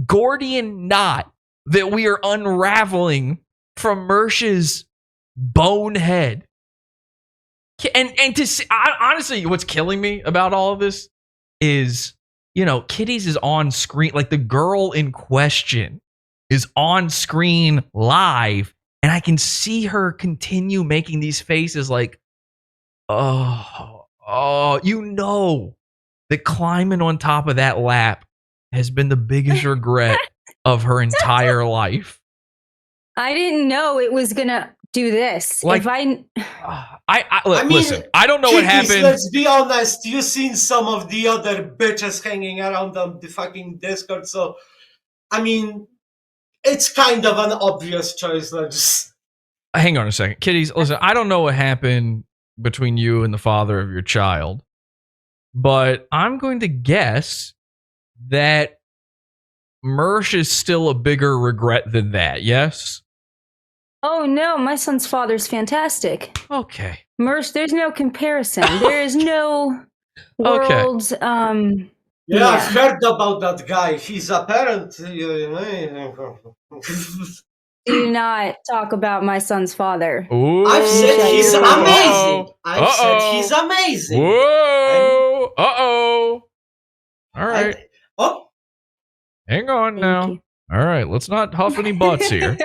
Gordian knot that we are unraveling from Mersh's bonehead. And to see, honestly, what's killing me about all of this is, you know, Kitties is on screen. Like, the girl in question is on screen live, and I can see her continue making these faces like, oh, you know that climbing on top of that lap has been the biggest regret of her entire life. I didn't know it was gonna do this. Like, if I listen, I don't know what Kitties, happened. let's be honest. You've seen some of the other bitches hanging around on the fucking Discord, so I mean, it's kind of an obvious choice. Let's Hang on a second. Kitties, listen, I don't know what happened between you and the father of your child, but I'm going to guess that Mersh is still a bigger regret than that, yes? Oh no, my son's father's fantastic. Okay. Mersh, there's no comparison. There is no Okay. world. Yeah, I've heard about that guy. He's apparently. Do not talk about my son's father. Ooh. I've said he's amazing. Uh-oh. I've said he's amazing. Whoa. Uh-oh. All right. Oh, Hang on Thank now. you. All right. Let's not huff any butts here.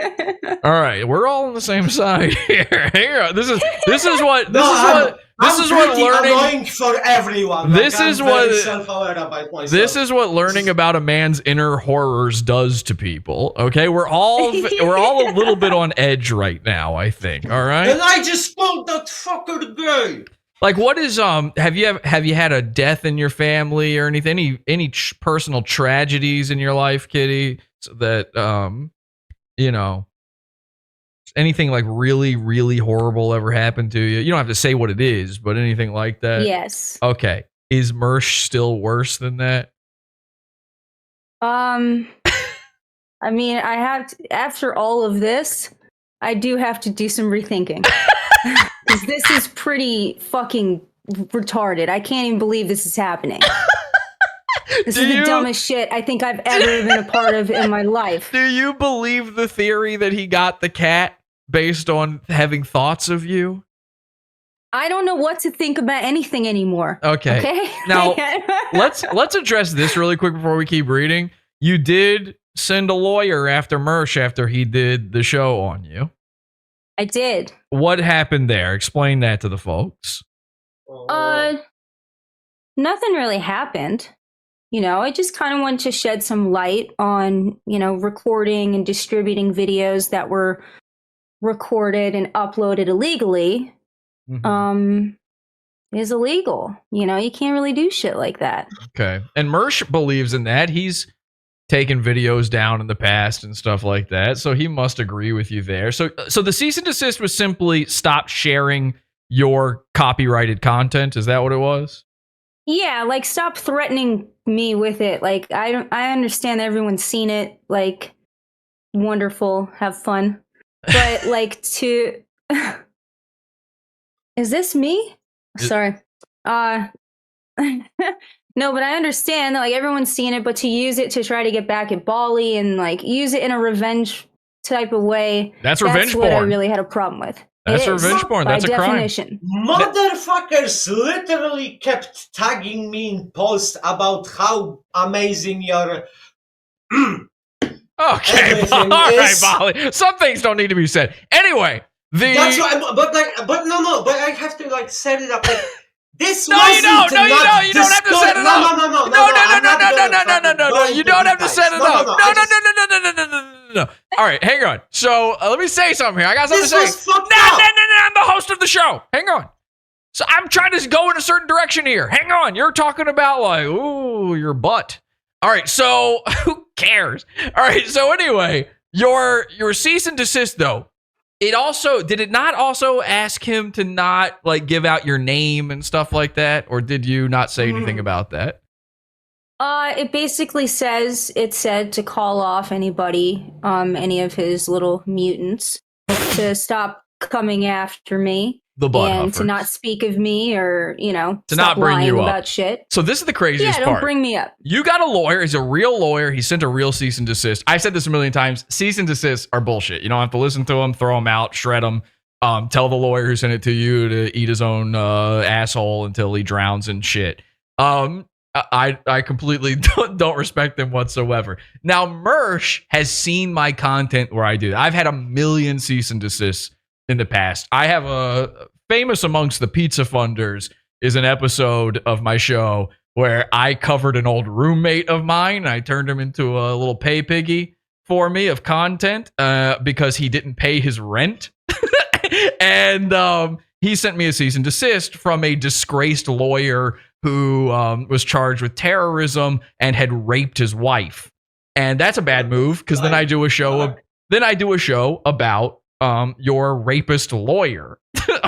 All right. We're all on the same side here. Hang on. This is what learning annoying for everyone. This I'm is what- very self-aware about myself. This is what learning about a man's inner horrors does to people. Okay, we're all a little bit on edge right now, I think. All right. And I just pulled that fucker guy. Like, what is have you had a death in your family or anything? Any personal tragedies in your life, Kitty? So that anything like really, really horrible ever happened to you? You don't have to say what it is, but anything like that. Yes. Okay. Is Mersh still worse than that? I mean, I have to, after all of this, I do have to do some rethinking. Because this is pretty fucking retarded. I can't even believe this is happening. This is the dumbest shit I think I've ever been a part of in my life. Do you believe the theory that he got the cat based on having thoughts of you? I don't know what to think about anything anymore. Okay. Now, let's address this really quick before we keep reading. You did send a lawyer after Mersh after he did the show on you. I did. What happened there? Explain that to the folks. Nothing really happened. I just kind of wanted to shed some light on, recording and distributing videos that were recorded and uploaded illegally. Mhm. Is illegal. You can't really do shit like that. Okay. And Mersh believes in that. He's taken videos down in the past and stuff like that. So he must agree with you there. So the cease and desist was simply stop sharing your copyrighted content. Is that what it was? Yeah, like stop threatening me with it. Like I understand that everyone's seen it. Like wonderful, have fun. But like to is this me? Sorry. No, but I understand that like everyone's seen it, but to use it to try to get back at Bali and like use it in a revenge type of way. That's revenge what I porn. really had a problem with. That's It is, revenge porn. That's by a crime. definition. Motherfuckers literally kept tagging me in posts about how amazing your Okay, everything all right, is. Molly. Some things don't need to be said. Anyway, That's why, but I have to like set it up. Like, this No, you don't. No, you don't. You don't have to set it up. No. You don't have to set it up. No. All right, hang on. So let me say something here. I got something This to say. was fucked No. up. I'm the host of the show. Hang on. So I'm trying to go in a certain direction here. Hang on. You're talking about like, ooh, your butt. All right. So who cares? All right. So anyway, your cease and desist though. Did it not also ask him to not like give out your name and stuff like that? Or did you not say anything about that? It basically said to call off anybody, any of his little mutants, to stop coming after me. The butt and huffers. to not speak of me or, To stop not bring lying you up. about shit. So this is the craziest Yeah, don't part. bring me up. You got a lawyer. He's a real lawyer. He sent a real cease and desist. I've said this a million times. Cease and desists are bullshit. You don't have to listen to them, throw them out, shred them. Tell the lawyer who sent it to you to eat his own asshole until he drowns in shit. I completely don't respect them whatsoever. Now, Mersh has seen my content where I do that. I've had a million cease and desists in the past. I have a famous amongst the pizza funders is an episode of my show where I covered an old roommate of mine. I turned him into a little pay piggy for me of content because he didn't pay his rent. And he sent me a cease and desist from a disgraced lawyer who was charged with terrorism and had raped his wife. And that's a bad move because then I do a show. About your rapist lawyer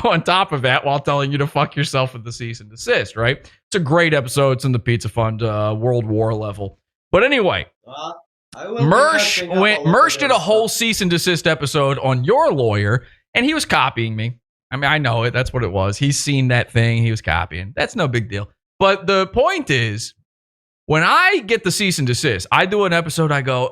on top of that while telling you to fuck yourself with the cease and desist, right? It's a great episode. It's in the Pizza Fund World War level. But anyway, Mersh did a whole cease and desist episode on your lawyer, and he was copying me. I mean, I know it. That's what it was. He's seen that thing. He was copying. That's no big deal. But the point is, when I get the cease and desist, I do an episode. I go,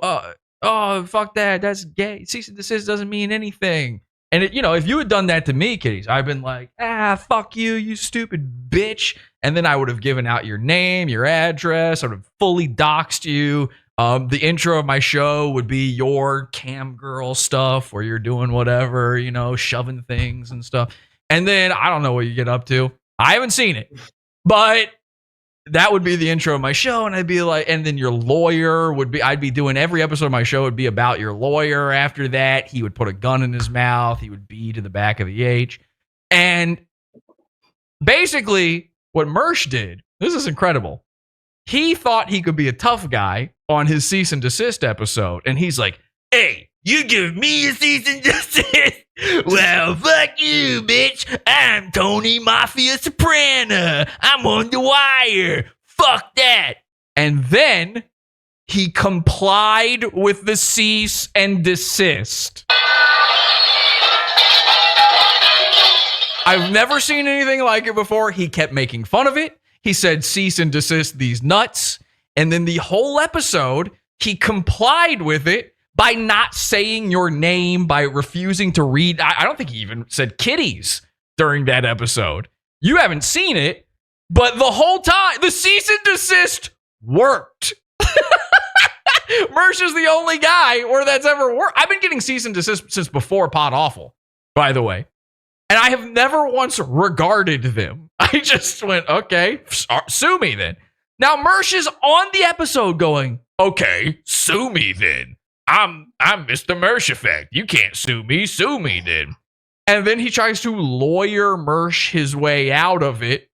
oh, fuck that, that's gay. Cease and desist doesn't mean anything. And if you had done that to me, Kitties, I'd been like, fuck you, you stupid bitch. And then I would have given out your name, your address, I would have fully doxed you. The intro of my show would be your cam girl stuff where you're doing whatever, shoving things and stuff. And then I don't know what you get up to. I haven't seen it, but that would be the intro of my show. And I'd be like, and then your lawyer I'd be doing every episode of my show would be about your lawyer. After that, he would put a gun in his mouth. He would B to the back of the H. And basically what Mersh did, this is incredible. He thought he could be a tough guy on his cease and desist episode. And he's like, hey, you give me a cease and desist? Well, fuck you, bitch. I'm Tony Mafia Soprano. I'm on the wire. Fuck that. And then he complied with the cease and desist. I've never seen anything like it before. He kept making fun of it. He said, cease and desist these nuts. And then the whole episode, he complied with it by not saying your name, by refusing to read. I don't think he even said kitties during that episode. You haven't seen it, but the whole time, the cease and desist worked. Mersh is the only guy where that's ever worked. I've been getting cease and desist since before Pod Awful, by the way. And I have never once regarded them. I just went, okay, sue me then. Now Mersh is on the episode going, okay, sue me then. I'm Mr. Mersh Effect. You can't sue me then. And then he tries to lawyer Mersh his way out of it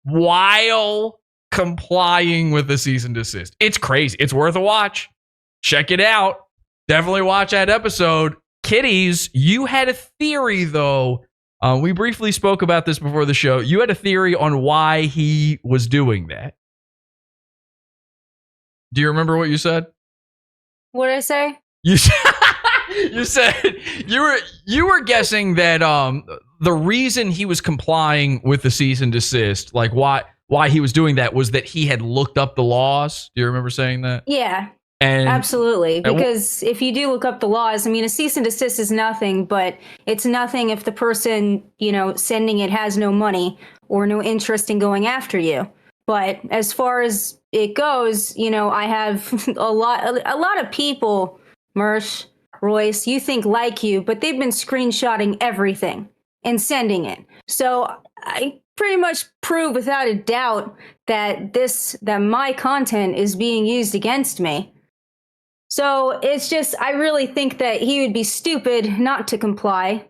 while complying with the cease and desist. It's crazy. It's worth a watch. Check it out. Definitely watch that episode. Kitties, you had a theory though. We briefly spoke about this before the show. You had a theory on why he was doing that. Do you remember what you said? What did I say? You said you were guessing that the reason he was complying with the cease and desist, like why he was doing that, was that he had looked up the laws. Do you remember saying that? Yeah. And absolutely. Because if you do look up the laws, I mean, a cease and desist is nothing, but it's nothing if the person, sending it has no money or no interest in going after you. But as far as it goes, I have a lot of people, Mersh, Royce, you think like you, but they've been screenshotting everything and sending it. So I pretty much prove without a doubt that my content is being used against me. So it's just, I really think that he would be stupid not to comply.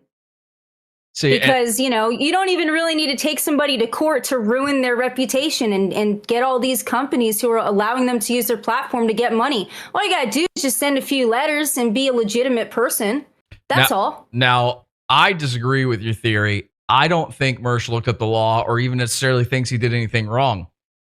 See, because, you don't even really need to take somebody to court to ruin their reputation and get all these companies who are allowing them to use their platform to get money. All you got to do is just send a few letters and be a legitimate person. That's all. Now, I disagree with your theory. I don't think Mersh looked at the law or even necessarily thinks he did anything wrong.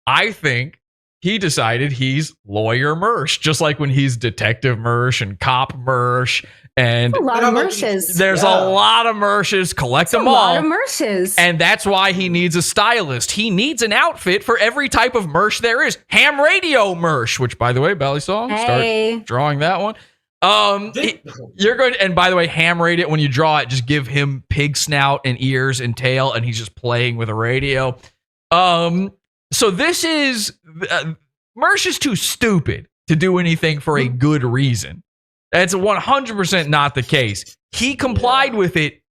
I think he decided he's lawyer Mersh, just like when he's detective Mersh and cop Mersh. And a lot of Mershes. There's a lot of Mershes. Collect them all. A lot of Mershes. And that's why he needs a stylist. He needs an outfit for every type of Mersh there is. Ham radio Mersh, which, by the way, Belly Song, start drawing that one. You're going to, and by the way, ham radio, when you draw it, just give him pig snout and ears and tail, and he's just playing with a radio. So this is, Mersh is too stupid to do anything for a good reason. That's 100% not the case. He complied with it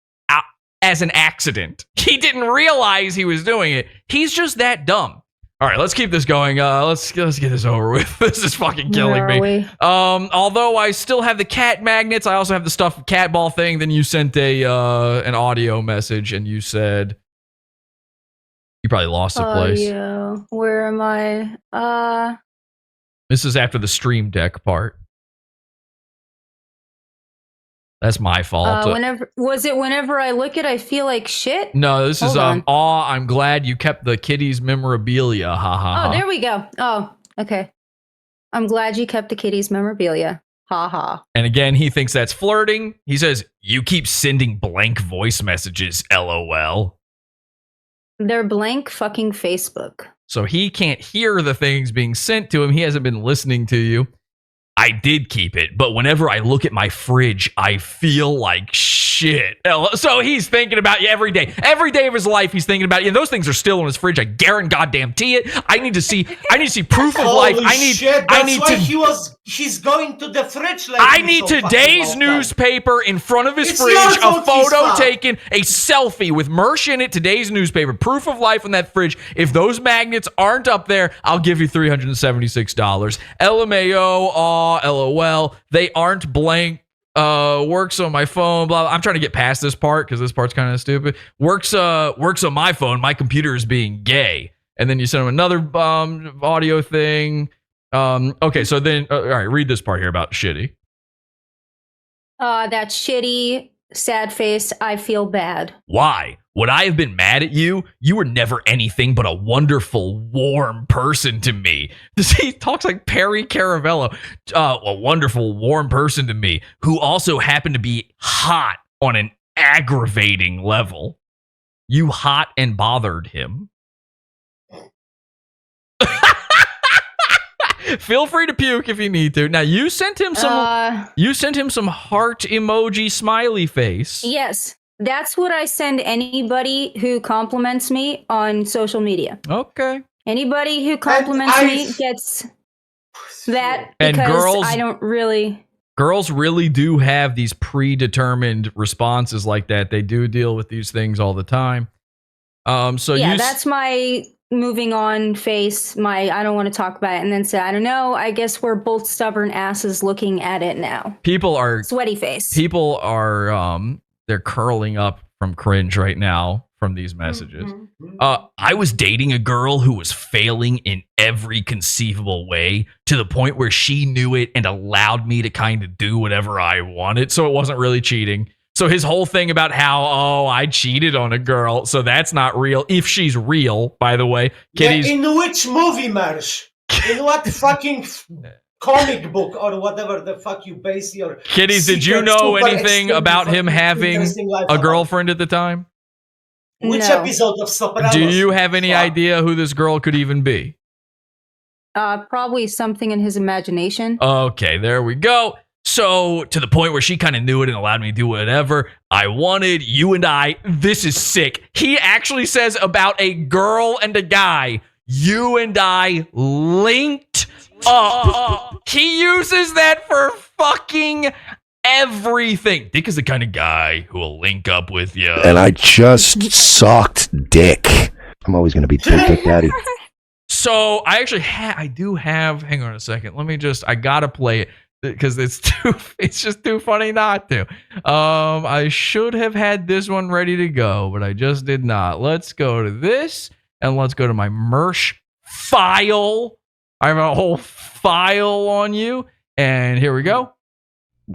as an accident. He didn't realize he was doing it. He's just that dumb. All right, let's keep this going. Let's get this over with. This is fucking killing me. Although I still have the cat magnets, I also have the stuffed cat ball thing. Then you sent an audio message, and you said you probably lost the place. Yeah. Where am I? This is after the Stream Deck part. That's my fault. Whenever I look at, I feel like shit. No, this is I'm glad you kept the kitties memorabilia. Ha ha. Oh, there we go. Oh, okay. I'm glad you kept the kitties memorabilia. Ha ha. And again, he thinks that's flirting. He says, "You keep sending blank voice messages, LOL." They're blank fucking Facebook. So he can't hear the things being sent to him. He hasn't been listening to you. I did keep it, but whenever I look at my fridge, I feel like shit. So he's thinking about you every day. Every day of his life, he's thinking about you. And those things are still in his fridge. I guarantee it. I need to see proof of life. He's going to the fridge lately. I need today's newspaper in front of his fridge, a photo taken, a selfie with Mersh in it, today's newspaper, proof of life in that fridge. If those magnets aren't up there, I'll give you $376. LMAO, LOL. They aren't blank. Works on my phone. Blah, blah. I'm trying to get past this part because this part's kind of stupid. Works on my phone. My computer is being gay. And then you send him another audio thing. Okay, so then all right, read this part here about shitty. That's shitty. Sad face. I feel bad. Why? Would I have been mad at you? You were never anything but a wonderful, warm person to me. He talks like Perry Caravello. A wonderful, warm person to me who also happened to be hot on an aggravating level. You hot and bothered him. Feel free to puke if you need to. Now you sent him some. You sent him some heart emoji smiley face. Yes. That's what I send anybody who compliments me on social media. Okay. Anybody who compliments me gets that because and girls, I don't really... Girls really do have these predetermined responses like that. They do deal with these things all the time. So yeah, that's my moving on face. My I don't want to talk about it and then say, I don't know. I guess we're both stubborn asses looking at it now. People are... Sweaty face. People are... they're curling up from cringe right now from these messages. I was dating a girl who was failing in every conceivable way to the point where she knew it and allowed me to kind of do whatever I wanted. So it wasn't really cheating. So his whole thing about how, I cheated on a girl, so that's not real. If she's real, by the way. Kitties. Yeah, in which movie, Mersh? In what fucking comic book or whatever the fuck you base your... Kitties, did you know anything about him having a girlfriend at the time? Which episode of Sopranos? Do you have any idea who this girl could even be? Probably something in his imagination. Okay, there we go. So, to the point where she kind of knew it and allowed me to do whatever I wanted. You and I, this is sick. He actually says about a girl and a guy, you and I linked up. He uses that for fucking everything. Dick is the kind of guy who will link up with you. And I just sucked dick. I'm always going to be Dick Daddy. So, I actually I do have, hang on a second. Let me just, I got to play it. Because it's just too funny not to. I should have had this one ready to go, but I just did not. Let's go to this, and let's go to my Mersh file. I have a whole file on you, and here we go.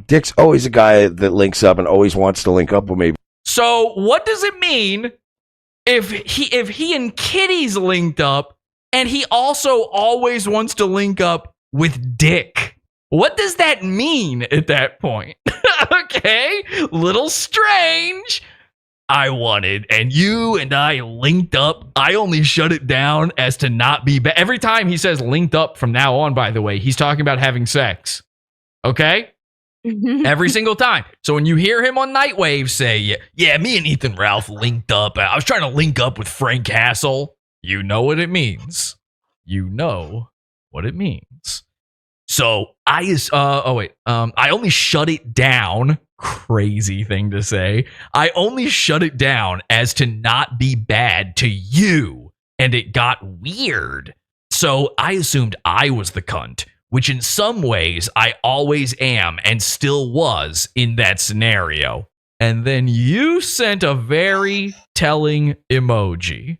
Dick's always a guy that links up and always wants to link up with me. So what does it mean if he and Kitty's linked up, and he also always wants to link up with Dick? What does that mean at that point? Okay, little strange. I wanted, and you and I linked up. I only shut it down as to not be bad. Every time he says linked up from now on, by the way, he's talking about having sex. Okay? Every single time. So when you hear him on Nightwave say, yeah, me and Ethan Ralph linked up. I was trying to link up with Frank Castle. You know what it means. You know what it means. So I only shut it down. Crazy thing to say. I only shut it down as to not be bad to you, and it got weird. So I assumed I was the cunt, which in some ways I always am and still was in that scenario. And then you sent a very telling emoji.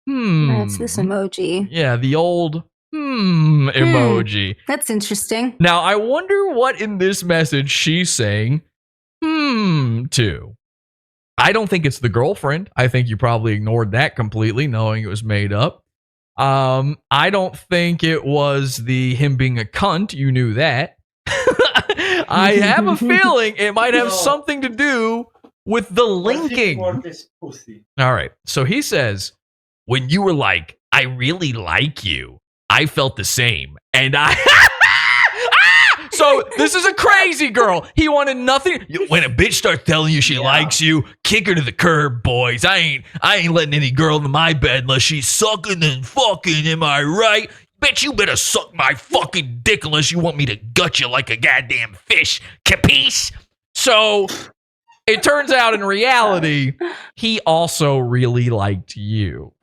That's this emoji. Yeah, the old emoji. That's interesting. Now, I wonder what in this message she's saying to. I don't think it's the girlfriend. I think you probably ignored that completely, knowing it was made up. I don't think it was him being a cunt. You knew that. I have a feeling it might have something to do with the linking. All right. So he says, when you were like, I really like you, I felt the same. And I So this is a crazy girl. He wanted nothing. When a bitch starts telling you she likes you, kick her to the curb, boys. I ain't letting any girl in my bed unless she's sucking and fucking. Am I right? Bitch, you better suck my fucking dick unless you want me to gut you like a goddamn fish. Capiche? So it turns out in reality, he also really liked you.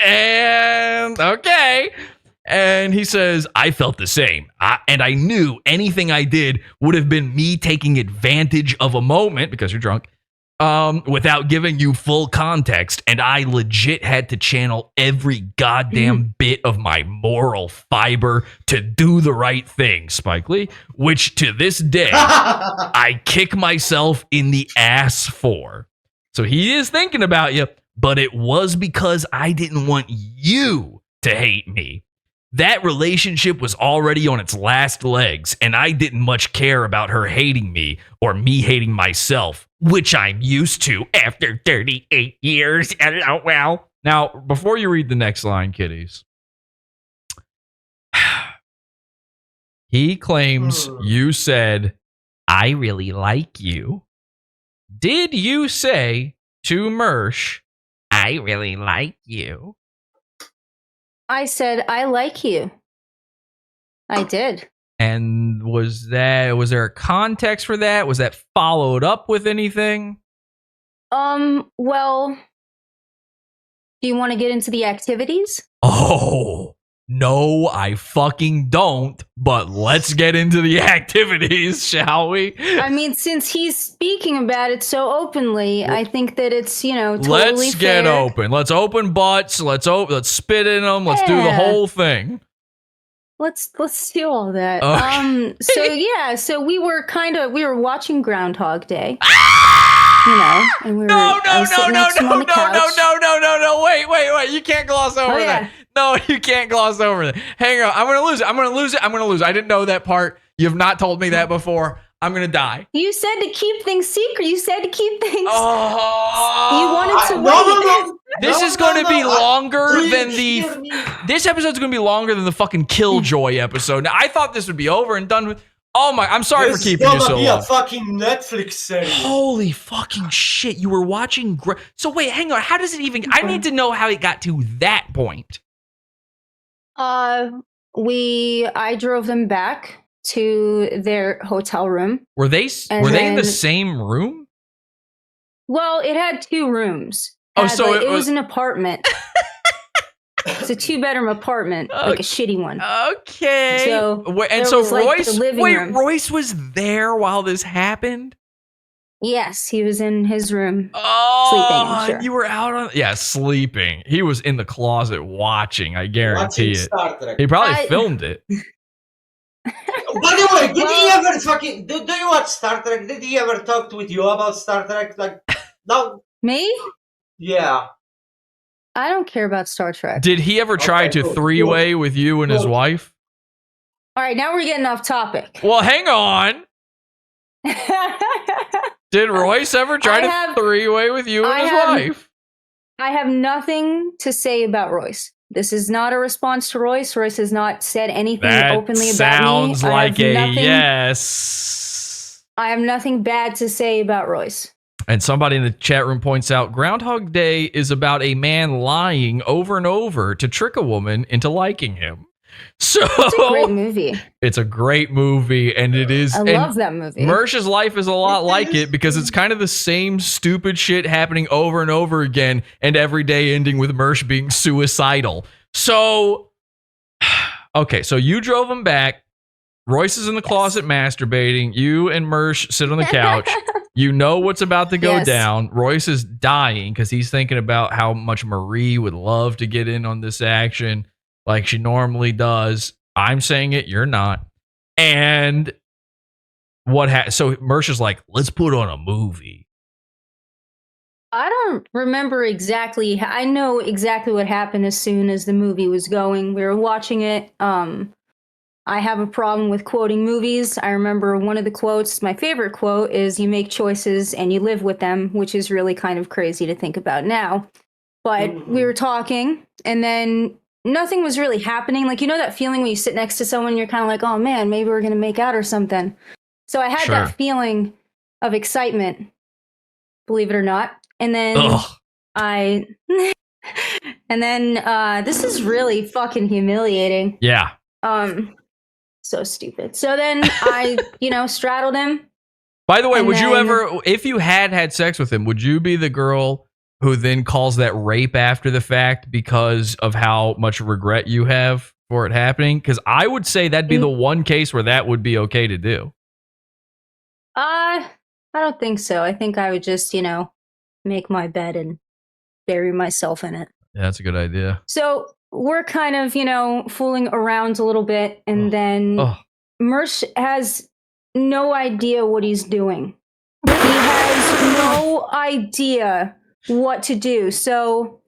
And okay. And he says, I felt the same. And I knew anything I did would have been me taking advantage of a moment, because you're drunk, without giving you full context. And I legit had to channel every goddamn bit of my moral fiber to do the right thing, Spike Lee, which to this day, I kick myself in the ass for. So he is thinking about you, but it was because I didn't want you to hate me. That relationship was already on its last legs, and I didn't much care about her hating me or me hating myself, which I'm used to after 38 years. LOL. Now, before you read the next line, kiddies, he claims you said, I really like you. Did you say to Mersh, I really like you? I said, I like you. I did. And was there a context for that? Was that followed up with anything? Well, do you want to get into the activities? Oh, no, I fucking don't. But let's get into the activities, shall we? I mean, since he's speaking about it so openly, I think that it's, totally Let's get fair. open. Let's open butts. Let's spit in them. Let's do the whole thing. Let's do all that. Okay. So we were watching Groundhog Day. And we were No. Wait. You can't gloss over that. No, you can't gloss over that. Hang on. I'm going to lose it. I didn't know that part. You have not told me that before. I'm going to die. You said to keep things secret. You said to keep things. Oh. You wanted to wait. No. This is going to be longer than this episode's going to be longer than the fucking Killjoy episode. Now, I thought this would be over and done with. Oh my, I'm sorry for keeping you so long. This is gonna be a fucking Netflix series. Holy fucking shit. You were watching. So wait, hang on. How does it even. I need to know how it got to that point. I drove them back to their hotel room. Were they in the same room? Well, it had two rooms. It was an apartment. It's a 2-bedroom apartment, like a shitty one. Okay. So Royce, room. Royce was there while this happened? Yes, he was in his room. Oh, sleeping. Sure. You were out on sleeping. He was in the closet watching, I guarantee it. Star Trek. He probably filmed it. By the way, did he ever fucking do you watch Star Trek? Did he ever talk with you about Star Trek? Like, no. Me? Yeah. I don't care about Star Trek. Did he ever try to three-way with you and his wife? All right, now we're getting off topic. Well, hang on. Did Royce ever try to three-way with you and his wife? I have nothing to say about Royce. This is not a response to Royce. Royce has not said anything openly about me. Sounds like a yes. I have nothing bad to say about Royce. And somebody in the chat room points out Groundhog Day is about a man lying over and over to trick a woman into liking him. So it's a great movie. It's a great movie, and it is. I love that movie. Mersh's life is a lot like it because it's kind of the same stupid shit happening over and over again, and every day ending with Mersh being suicidal. So, okay, so you drove him back. Royce is in the closet masturbating. You and Mersh sit on the couch. You know what's about to go down. Royce is dying because he's thinking about how much Marie would love to get in on this action like she normally does. I'm saying it, you're not. And so Mersh is like, let's put on a movie. I don't remember exactly. I know exactly what happened as soon as the movie was going. We were watching it. I have a problem with quoting movies. I remember one of the quotes, my favorite quote is, you make choices and you live with them, which is really kind of crazy to think about now. But we were talking, and then nothing was really happening. Like, you know that feeling when you sit next to someone and you're kind of like, oh man, maybe we're going to make out or something. So I had Sure. that feeling of excitement, believe it or not. And then Ugh. this is really fucking humiliating. Yeah. So stupid. So then I, straddled him. By the way, And would you then- ever, if you had sex with him, would you be the girl who then calls that rape after the fact because of how much regret you have for it happening? Because I would say that'd be the one case where that would be okay to do. I don't think so. I think I would just, make my bed and bury myself in it. Yeah, that's a good idea. So we're kind of, fooling around a little bit, and then Oh, Mersh has no idea what he's doing. He has no idea what to do. So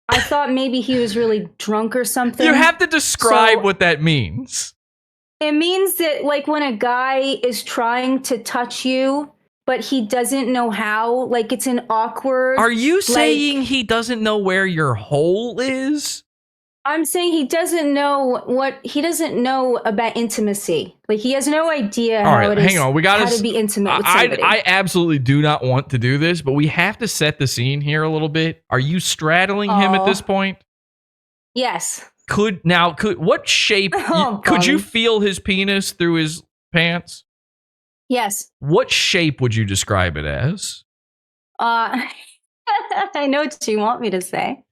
I thought maybe he was really drunk or something. you have to describe So- what that means. It means that, like, when a guy is trying to touch you, but he doesn't know how, like, it's an awkward. Are you saying he doesn't know where your hole is? I'm saying he doesn't know about intimacy. Like, he has no idea All how right, it is. hang on. We got how to be intimate with somebody. I absolutely do not want to do this, but we have to set the scene here a little bit. Are you straddling him at Oh. this point? Yes. What shape? Oh, could you golly. feel his penis through his pants? Yes. What shape would you describe it as? I know what you want me to say.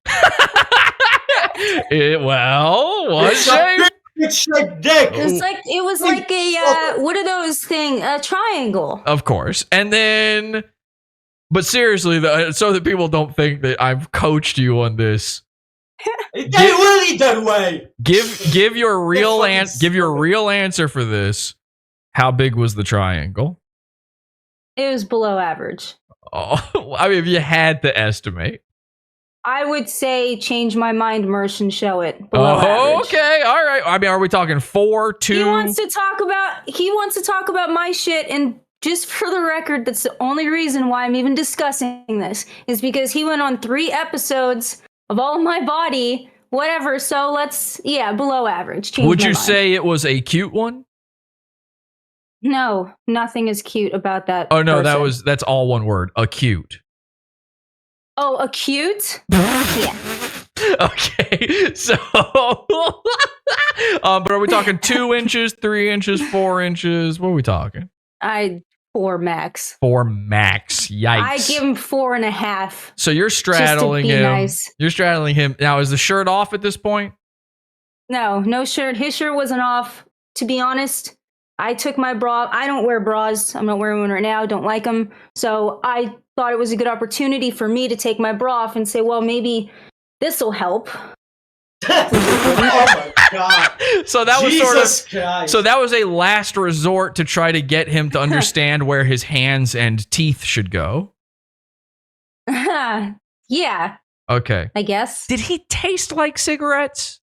What shape? It's like dick. It was like a what are those things? A triangle. Of course. And then, but seriously, so that people don't think that I've coached you on this, They will either way. give your real fucking give your real answer for this. How big was the triangle? It was below average. Oh, I mean, if you had to estimate. I would say change my mind, Mersh, and show it below average. Okay, all right. I mean, are we talking 4, 2? He wants to talk about my shit, and just for the record, that's the only reason why I'm even discussing this, is because he went on 3 episodes of all of my body, whatever. So below average. Change Would my you mind. say it was a cute one? No, nothing is cute about that. Oh no, person. that's all one word. Acute. Oh, acute? Yeah. Okay, so, but are we talking 2 inches, 3 inches, 4 inches? What are we talking? 4 max. 4 max. Yikes. I give him 4.5. So you're straddling be him. nice. You're straddling him. Now, is the shirt off at this point? No shirt. His shirt wasn't off. To be honest, I took my bra. I don't wear bras. I'm not wearing one right now. Don't like them. So I thought it was a good opportunity for me to take my bra off and say, well, maybe this will help. Oh my god. So that was Jesus sort of. Christ. So that was a last resort to try to get him to understand where his hands and teeth should go. Yeah, Okay. I guess. Did he taste like cigarettes?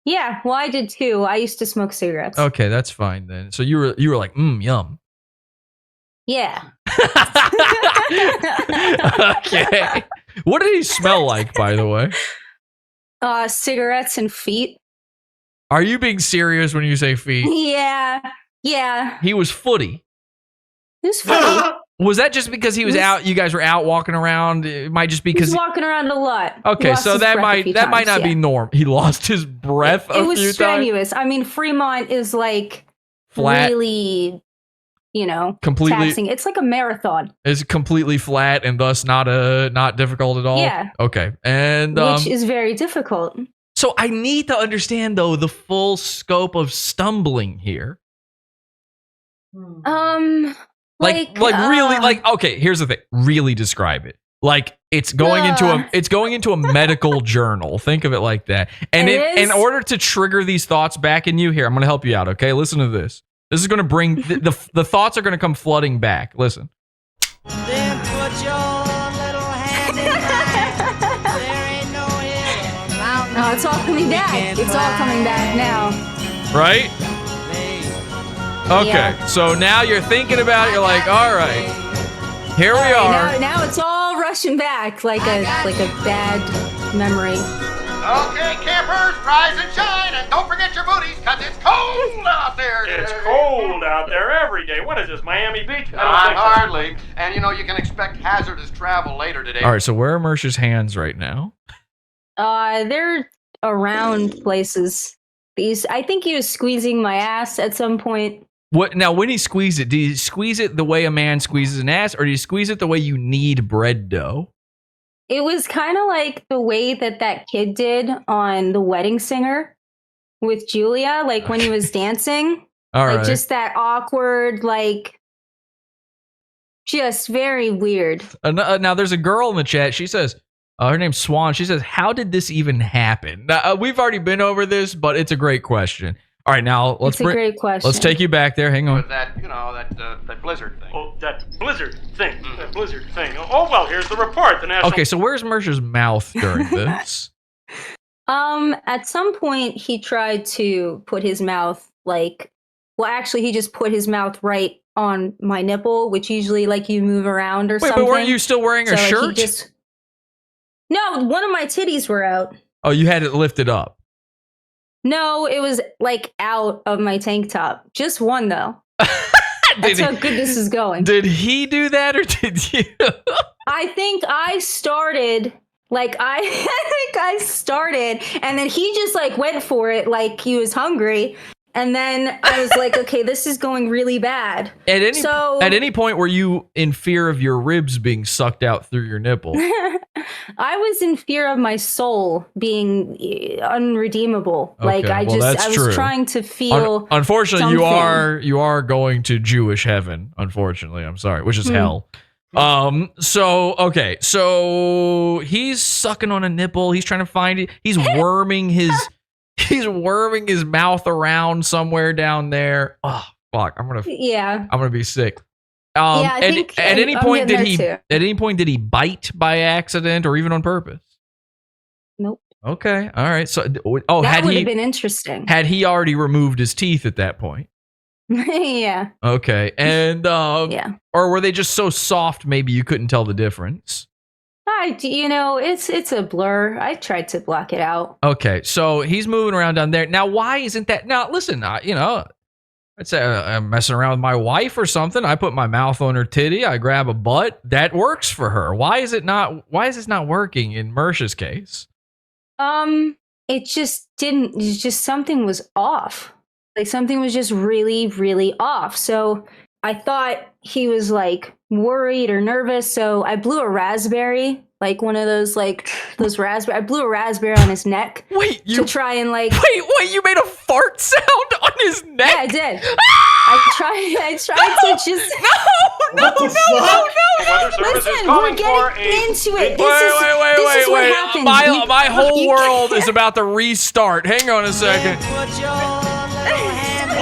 Yeah, well, I did too. I used to smoke cigarettes. Okay, that's fine then. So you were like, yum. Yeah. Okay. What did he smell like, by the way? Cigarettes and feet. Are you being serious when you say feet? Yeah. He was footy. It was funny. Was that just because he was Yes. out? You guys were out walking around. It might just be He was because. walking around a lot. He Okay, lost so his that breath a few might not times, be yeah. norm. He lost his breath a It was few times. strenuous. I mean, Fremont is like Flat. really, Completely taxing. It's like a marathon, is completely flat and thus not difficult at all. Yeah. Okay, and which is very difficult. so I need to understand though the full scope of stumbling here. Like Really, okay, here's the thing. Really describe it. Like it's going into a medical journal. Think of it like that. And It in is? order to trigger these thoughts back in you here, I'm going to help you out, okay? Listen to this. This is going to bring the thoughts are going to come flooding back. Listen. Then put your little hand in mine. There ain't no hill or mountain. Oh, it's all coming we back. can't It's all coming back now. Right? Hey, Okay. Yeah. So now you're thinking about it, you're like, "All right. Here we All are." right, now it's all rushing back like a bad memory. Okay, campers, rise and shine, and don't forget your booties, because it's cold out there. It's cold out there every day. What is this, Miami Beach? Not hardly. And you know, you can expect hazardous travel later today. All right, so where are Mersh's hands right now? They're around places. I think he was squeezing my ass at some point. What now? When he squeezed it, do you squeeze it the way a man squeezes an ass, or do you squeeze it the way you knead bread dough? It was kind of like the way that kid did on The Wedding Singer with Julia, like when he was dancing. All like right. just that awkward, like just very weird. Now there's a girl in the chat. She says her name's Swan. She says, "How did this even happen?" Now, we've already been over this, but it's a great question. All right, now let's great question. Let's take you back there. Hang on. With that, you know, that blizzard thing. Oh, that blizzard thing. That blizzard thing. Oh, well, here's the report. The national... Okay, so where's Mersh's mouth during this? At some point he tried to put his mouth actually he just put his mouth right on my nipple, which usually like you move around or Wait, something. but weren't you still wearing a shirt? No, one of my titties were out. Oh, you had it lifted up. No, it was like out of my tank top. Just one though. That's how good this is going. Did he do that or did you? I think I started. I think I started, and then he just like went for it like he was hungry. And then I was like, okay, this is going really bad. At any point were you in fear of your ribs being sucked out through your nipple? I was in fear of my soul being unredeemable. Okay, I was true. trying to feel. Unfortunately, something. you are going to Jewish heaven. Unfortunately, I'm sorry, which is hell. So he's sucking on a nipple. He's trying to find it. He's worming his mouth around somewhere down there. Oh fuck! I'm gonna be sick. I think at any point did he bite by accident or even on purpose? Nope. Okay. All right. So that would have been interesting. Had he already removed his teeth at that point? Yeah. Okay. And yeah. Or were they just so soft maybe you couldn't tell the difference? It's a blur. I tried to block it out. Okay, so he's moving around down there. Now, why isn't that? Now, listen, I'd say I'm messing around with my wife or something. I put my mouth on her titty. I grab a butt. That works for her. Why is this not working in Mersh's case? It just didn't. It's just something was off. Like something was just really, really off. So I thought he was like worried or nervous. So I blew a raspberry, like one of those raspberry. I blew a raspberry on his neck. To try and Wait, you made a fart sound on his neck? Yeah, I did. I tried to just no. Listen, we're getting into it. Wait. What happened. My whole world is about to restart. Hang on a second.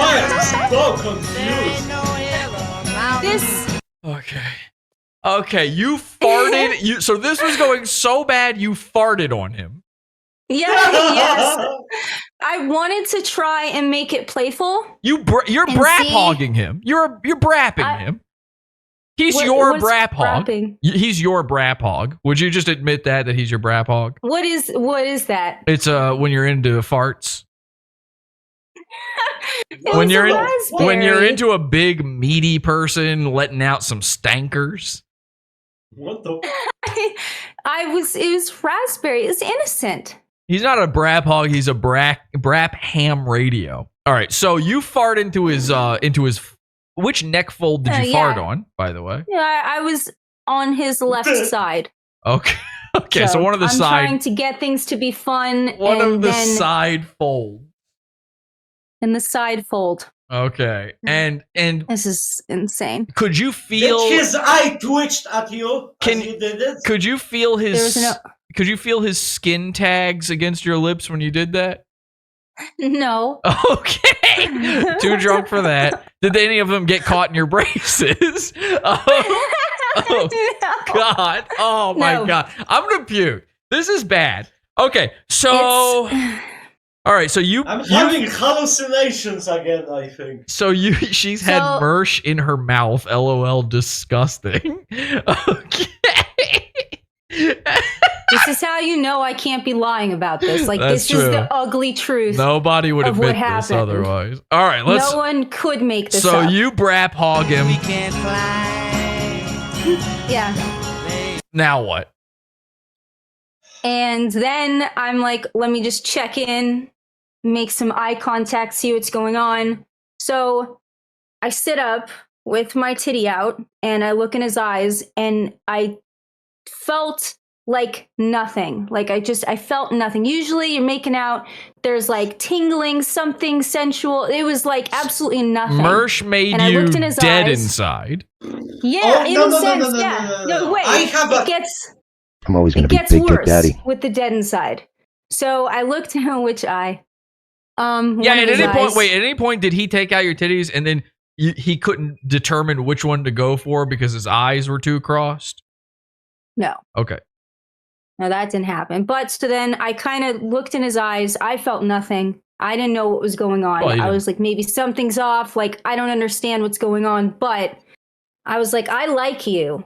I'm so confused. Okay, you farted. So this was going so bad, you farted on him. Yeah, yes. I wanted to try and make it playful. You're brap hogging him. You're brapping him. He's your brap hog. Brapping? He's your brap hog. Would you just admit that he's your brap hog? What is that? It's when you're into farts. when you're into a big meaty person letting out some stankers. What the? It was raspberry. It's innocent. He's not a brap hog. He's a brap ham radio. All right. So you fart into his which neck fold did you fart on, by the way? Yeah, I was on his left side. Okay. Okay. So one of the I'm side. trying to get things to be fun. One of the side folds. In the side fold. Okay. And this is insane. Could you feel his eye twitched at you as you did it? Could you feel could you feel his skin tags against your lips when you did that? No. Okay. Too drunk for that. Did any of them get caught in your braces? Oh God. Oh my God. I'm gonna puke. This is bad. Okay. So all right, so I'm having hallucinations again, I think. So she's had Mersh in her mouth. LOL, disgusting. Okay. This is how how you know I can't be lying about this. Like, That's this is true. the ugly truth. Nobody would of what admit this happened. otherwise. All right, let's. No one could make this So up. you brap hog him. We can fly. Yeah. Now what? And then I'm like, let me just check in, make some eye contact, see what's going on. So I sit up with my titty out and I look in his eyes and I felt like nothing. Like I felt nothing. Usually you're making out, there's like tingling, something sensual. It was like absolutely nothing. Mersh made And I you looked in his dead eyes. inside. Yeah, Oh, in no, a no, no, sense, no, no, yeah. no, no, no. Wait, I have it a- gets... I'm always going It to be gets Big Dick worse Daddy. with the dead inside. So I looked at which eye. Yeah, One of at his any point, eyes. wait, at any point did he take out your titties and then he couldn't determine which one to go for because his eyes were too crossed? No, Okay. no, that didn't happen. But so then I kind of looked in his eyes. I felt nothing. I didn't know what was going on. Well, you I didn't. was like, maybe something's off. Like, I don't understand what's going on. But I was like, I like you.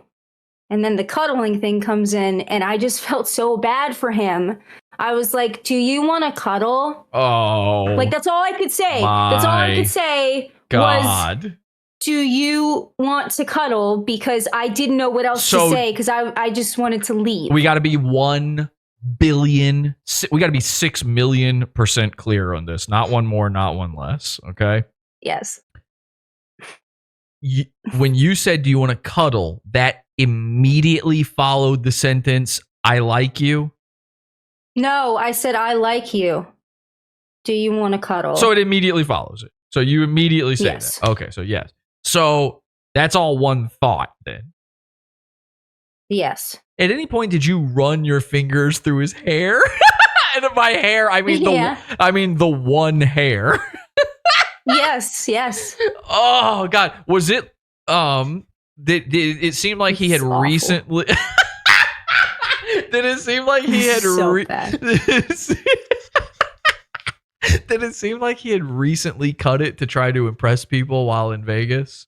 And then the cuddling thing comes in, and I just felt so bad for him. I was like, do you want to cuddle? Oh. Like, that's all I could say. That's all I my could say was, God. do you want to cuddle? Because I didn't know what else So- to say because I just wanted to leave. We got to be 1 billion. We got to be 6 million% clear on this. Not one more, not one less. Okay. Yes. When you said, do you want to cuddle, that immediately followed the sentence, I like you. No, I said, I like you. Do you want to cuddle? So it immediately follows it. So you immediately say Yes. that. Okay. So yes. So that's all one thought then. Yes. At any point, did you run your fingers through his hair? And by hair, I mean Yeah. the one hair. Yes. Yes. Oh God, was it? Did it seem like he had It's awful. recently? Did it seem like he had? So bad. Did it seem like he had recently cut it to try to impress people while in Vegas?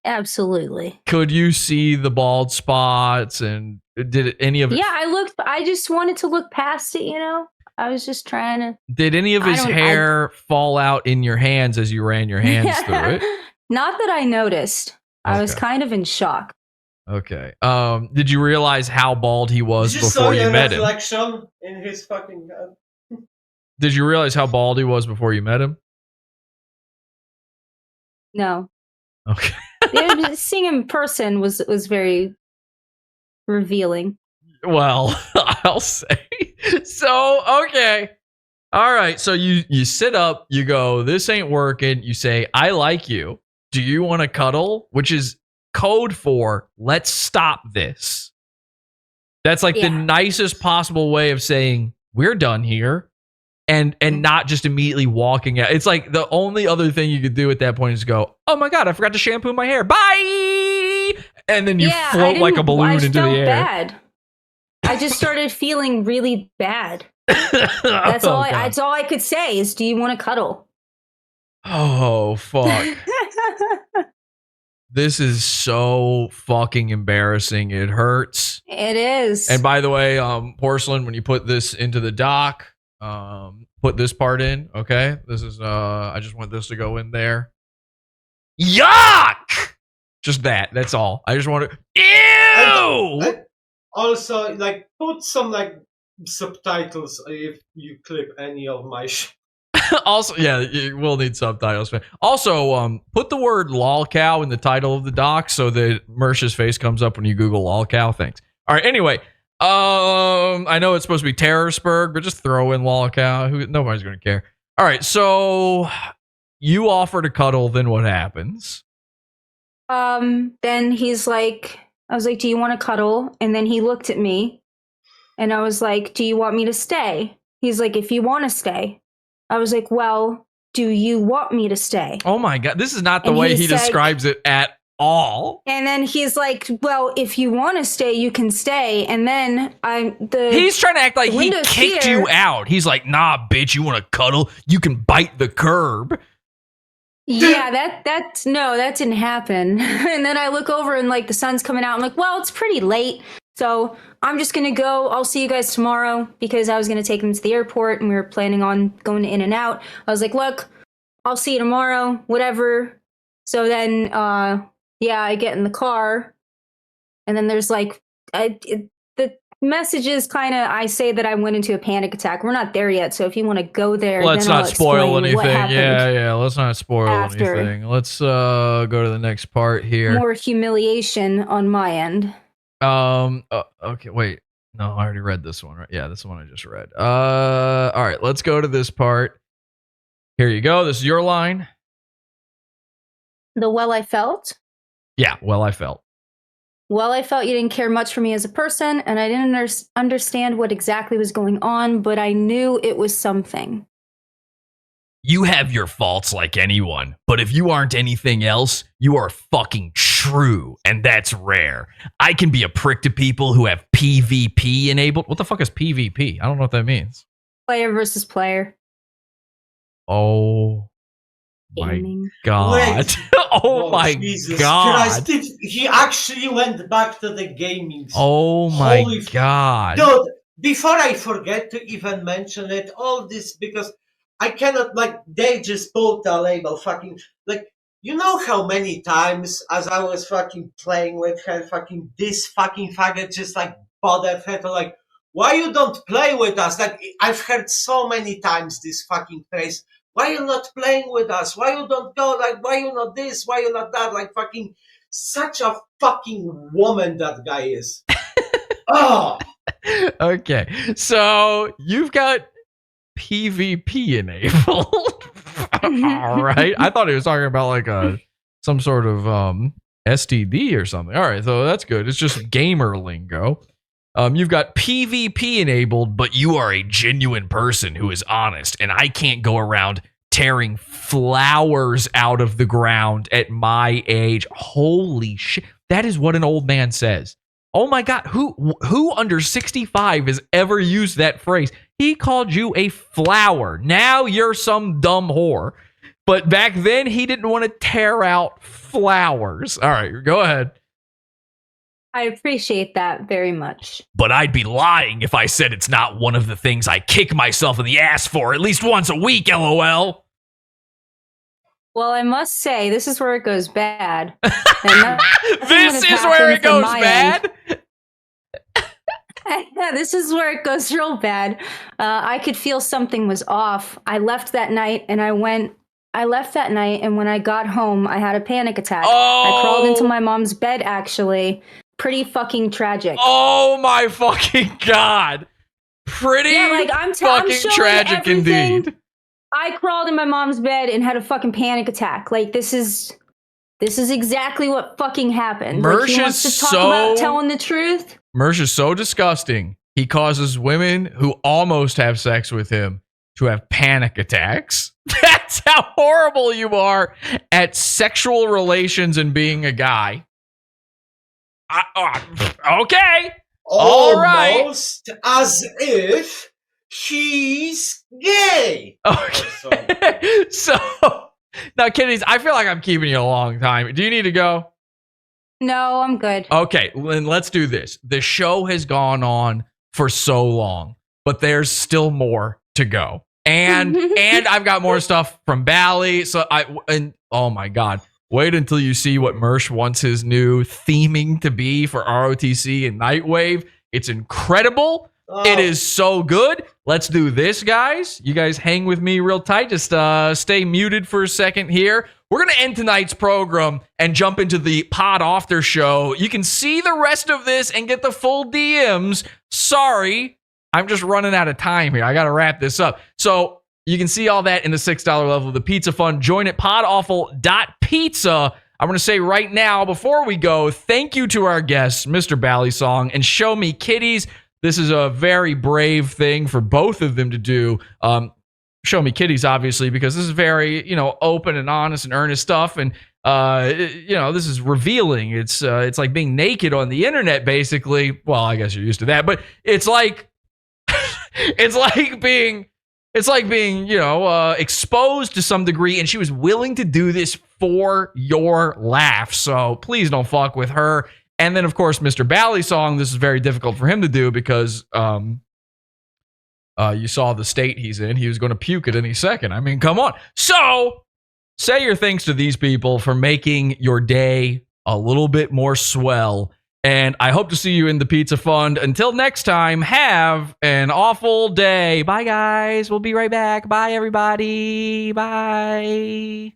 Absolutely. Could you see the bald spots and did any of it? Yeah, I just wanted to look past it, you know? I was just trying to. Did any of his hair fall out in your hands as you ran your hands through it? Not that I noticed. I was Okay. kind of in shock. Okay. Did you realize how bald he was You just saw before you your met him? reflection in his fucking head. Did you realize how bald he was before you met him? No. Okay. Yeah, seeing him in person was very revealing. Well, I'll say. So, okay. All right. So you sit up, you go, this ain't working. You say, I like you. Do you want to cuddle? Which is code for let's stop this. That's like the Yeah. nicest possible way of saying we're done here. And not just immediately walking out. It's like the only other thing you could do at that point is go, oh my God, I forgot to shampoo my hair. Bye. And then you I float like a didn't- balloon I into the felt air. Bad. I just started feeling really bad. That's Oh, all. God. That's all I could say is, do you want to cuddle? Oh, fuck. This is so fucking embarrassing. It hurts. It is. And by the way, Porcelain, when you put this into the doc, put this part in, okay? This is I just want this to go in there. Yuck! Just that. That's all. I just want to Ew! And also, like, put some like subtitles if you clip any of my shit. Also, yeah, you will need subtitles. Also, put the word lolcow in the title of the doc so that Mersh's face comes up when you Google lolcow. Thanks. All right. Anyway, I know it's supposed to be Terrorsburg, but just throw in lolcow. Nobody's going to care. All right. So you offer to cuddle. Then what happens? Then he's like, I was like, do you want to cuddle? And then he looked at me and I was like, do you want me to stay? He's like, if you want to stay. I was like, well, do you want me to stay? Oh my God. This is not the And way he he said- describes it at all. And then he's like, well, if you want to stay, you can stay. And then He's trying to act like he window's kicked here. you out. He's like, nah, bitch, you want to cuddle? You can bite the curb. Yeah, that didn't happen. And then I look over and like the sun's coming out. I'm like, well, it's pretty late. So I'm just gonna go. I'll see you guys tomorrow because I was gonna take him to the airport and we were planning on going in and out. I was like, look, I'll see you tomorrow, whatever. So then, I get in the car, and then there's like, the messages kind of, I say that I went into a panic attack. We're not there yet, so if you want to go there, Let's then I'll not spoil explain what anything. happened. Yeah, let's not spoil after. anything. Let's go to the next part here. More humiliation on my end. Okay, wait. No, I already read this one, right? Yeah, this one I just read. All right, let's go to this part. Here you go. This is your line. The well I felt. Yeah, well, I felt. Well, I felt you didn't care much for me as a person, and I didn't understand what exactly was going on, but I knew it was something. You have your faults like anyone, but if you aren't anything else, you are fucking true, and that's rare. I can be a prick to people who have PvP enabled. What the fuck is PvP? I don't know what that means. Player versus player. Oh my Gaming. god. Wait. Oh my Jesus god. Christ. He actually went back to the gaming. Oh my Holy god. Dude, before I forget to even mention it, all this because I cannot, like, they just pulled the label fucking, like, you know how many times as I was fucking playing with her, fucking this fucking faggot just like bothered her to like, why you don't play with us? Like, I've heard so many times this fucking phrase, why you not playing with us? Why you don't go? Like, why you not this? Why you not that? Like, fucking, such a fucking woman that guy is. Oh. Okay, so you've got PvP enabled. All right. I thought he was talking about like some sort of STD or something. All right, so that's good. It's just gamer lingo. You've got PvP enabled, but you are a genuine person who is honest, and I can't go around tearing flowers out of the ground at my age. Holy shit. That is what an old man says. Oh my god, who under 65 has ever used that phrase? He called you a flower. Now you're some dumb whore. But back then, he didn't want to tear out flowers. All right, go ahead. I appreciate that very much. But I'd be lying if I said it's not one of the things I kick myself in the ass for at least once a week, LOL. Well, I must say, this is where it goes bad. This is where it goes bad? Yeah, this is where it goes real bad. I could feel something was off. I left that night, and when I got home, I had a panic attack. I crawled into my mom's bed, actually. Pretty fucking tragic. Oh my fucking god. Pretty I'm fucking tragic everything. indeed. I crawled in my mom's bed and had a fucking panic attack. Like, this is exactly what fucking happened. Mersh like, he wants is to talk so- about telling the truth. Mersh is so disgusting. He causes women who almost have sex with him to have panic attacks. That's how horrible you are at sexual relations and being a guy. Okay. All right. Almost as if he's gay. Okay. So now, kiddies, I feel like I'm keeping you a long time. Do you need to go? No, I'm good. Okay, then let's do this. The show has gone on for so long, but there's still more to go. And I've got more stuff from Bally. Oh my god. Wait until you see what Mersh wants his new theming to be for ROTC and Nightwave. It's incredible. Oh. It is so good. Let's do this, guys. You guys hang with me real tight. Just stay muted for a second here. We're going to end tonight's program and jump into the Pod After show. You can see the rest of this and get the full DMs. Sorry, I'm just running out of time here. I got to wrap this up. So you can see all that in the $6 level of the Pizza Fund. Join at podawful.pizza. I'm going to say right now, before we go, thank you to our guests, Mr. Ballysong and Show Me Kitties. This is a very brave thing for both of them to do. Show Me Kitties, obviously, because this is very, open and honest and earnest stuff. And, this is revealing. It's like being naked on the internet, basically. Well, I guess you're used to that, but it's like, it's like being, exposed to some degree. And she was willing to do this for your laugh. So please don't fuck with her. And then, of course, Mr. Bally's song, this is very difficult for him to do because you saw the state he's in. He was going to puke at any second. I mean, come on. So say your thanks to these people for making your day a little bit more swell. And I hope to see you in the Pizza Fund. Until next time, have an awful day. Bye, guys. We'll be right back. Bye, everybody. Bye.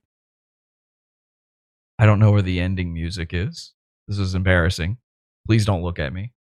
I don't know where the ending music is. This is embarrassing. Please don't look at me.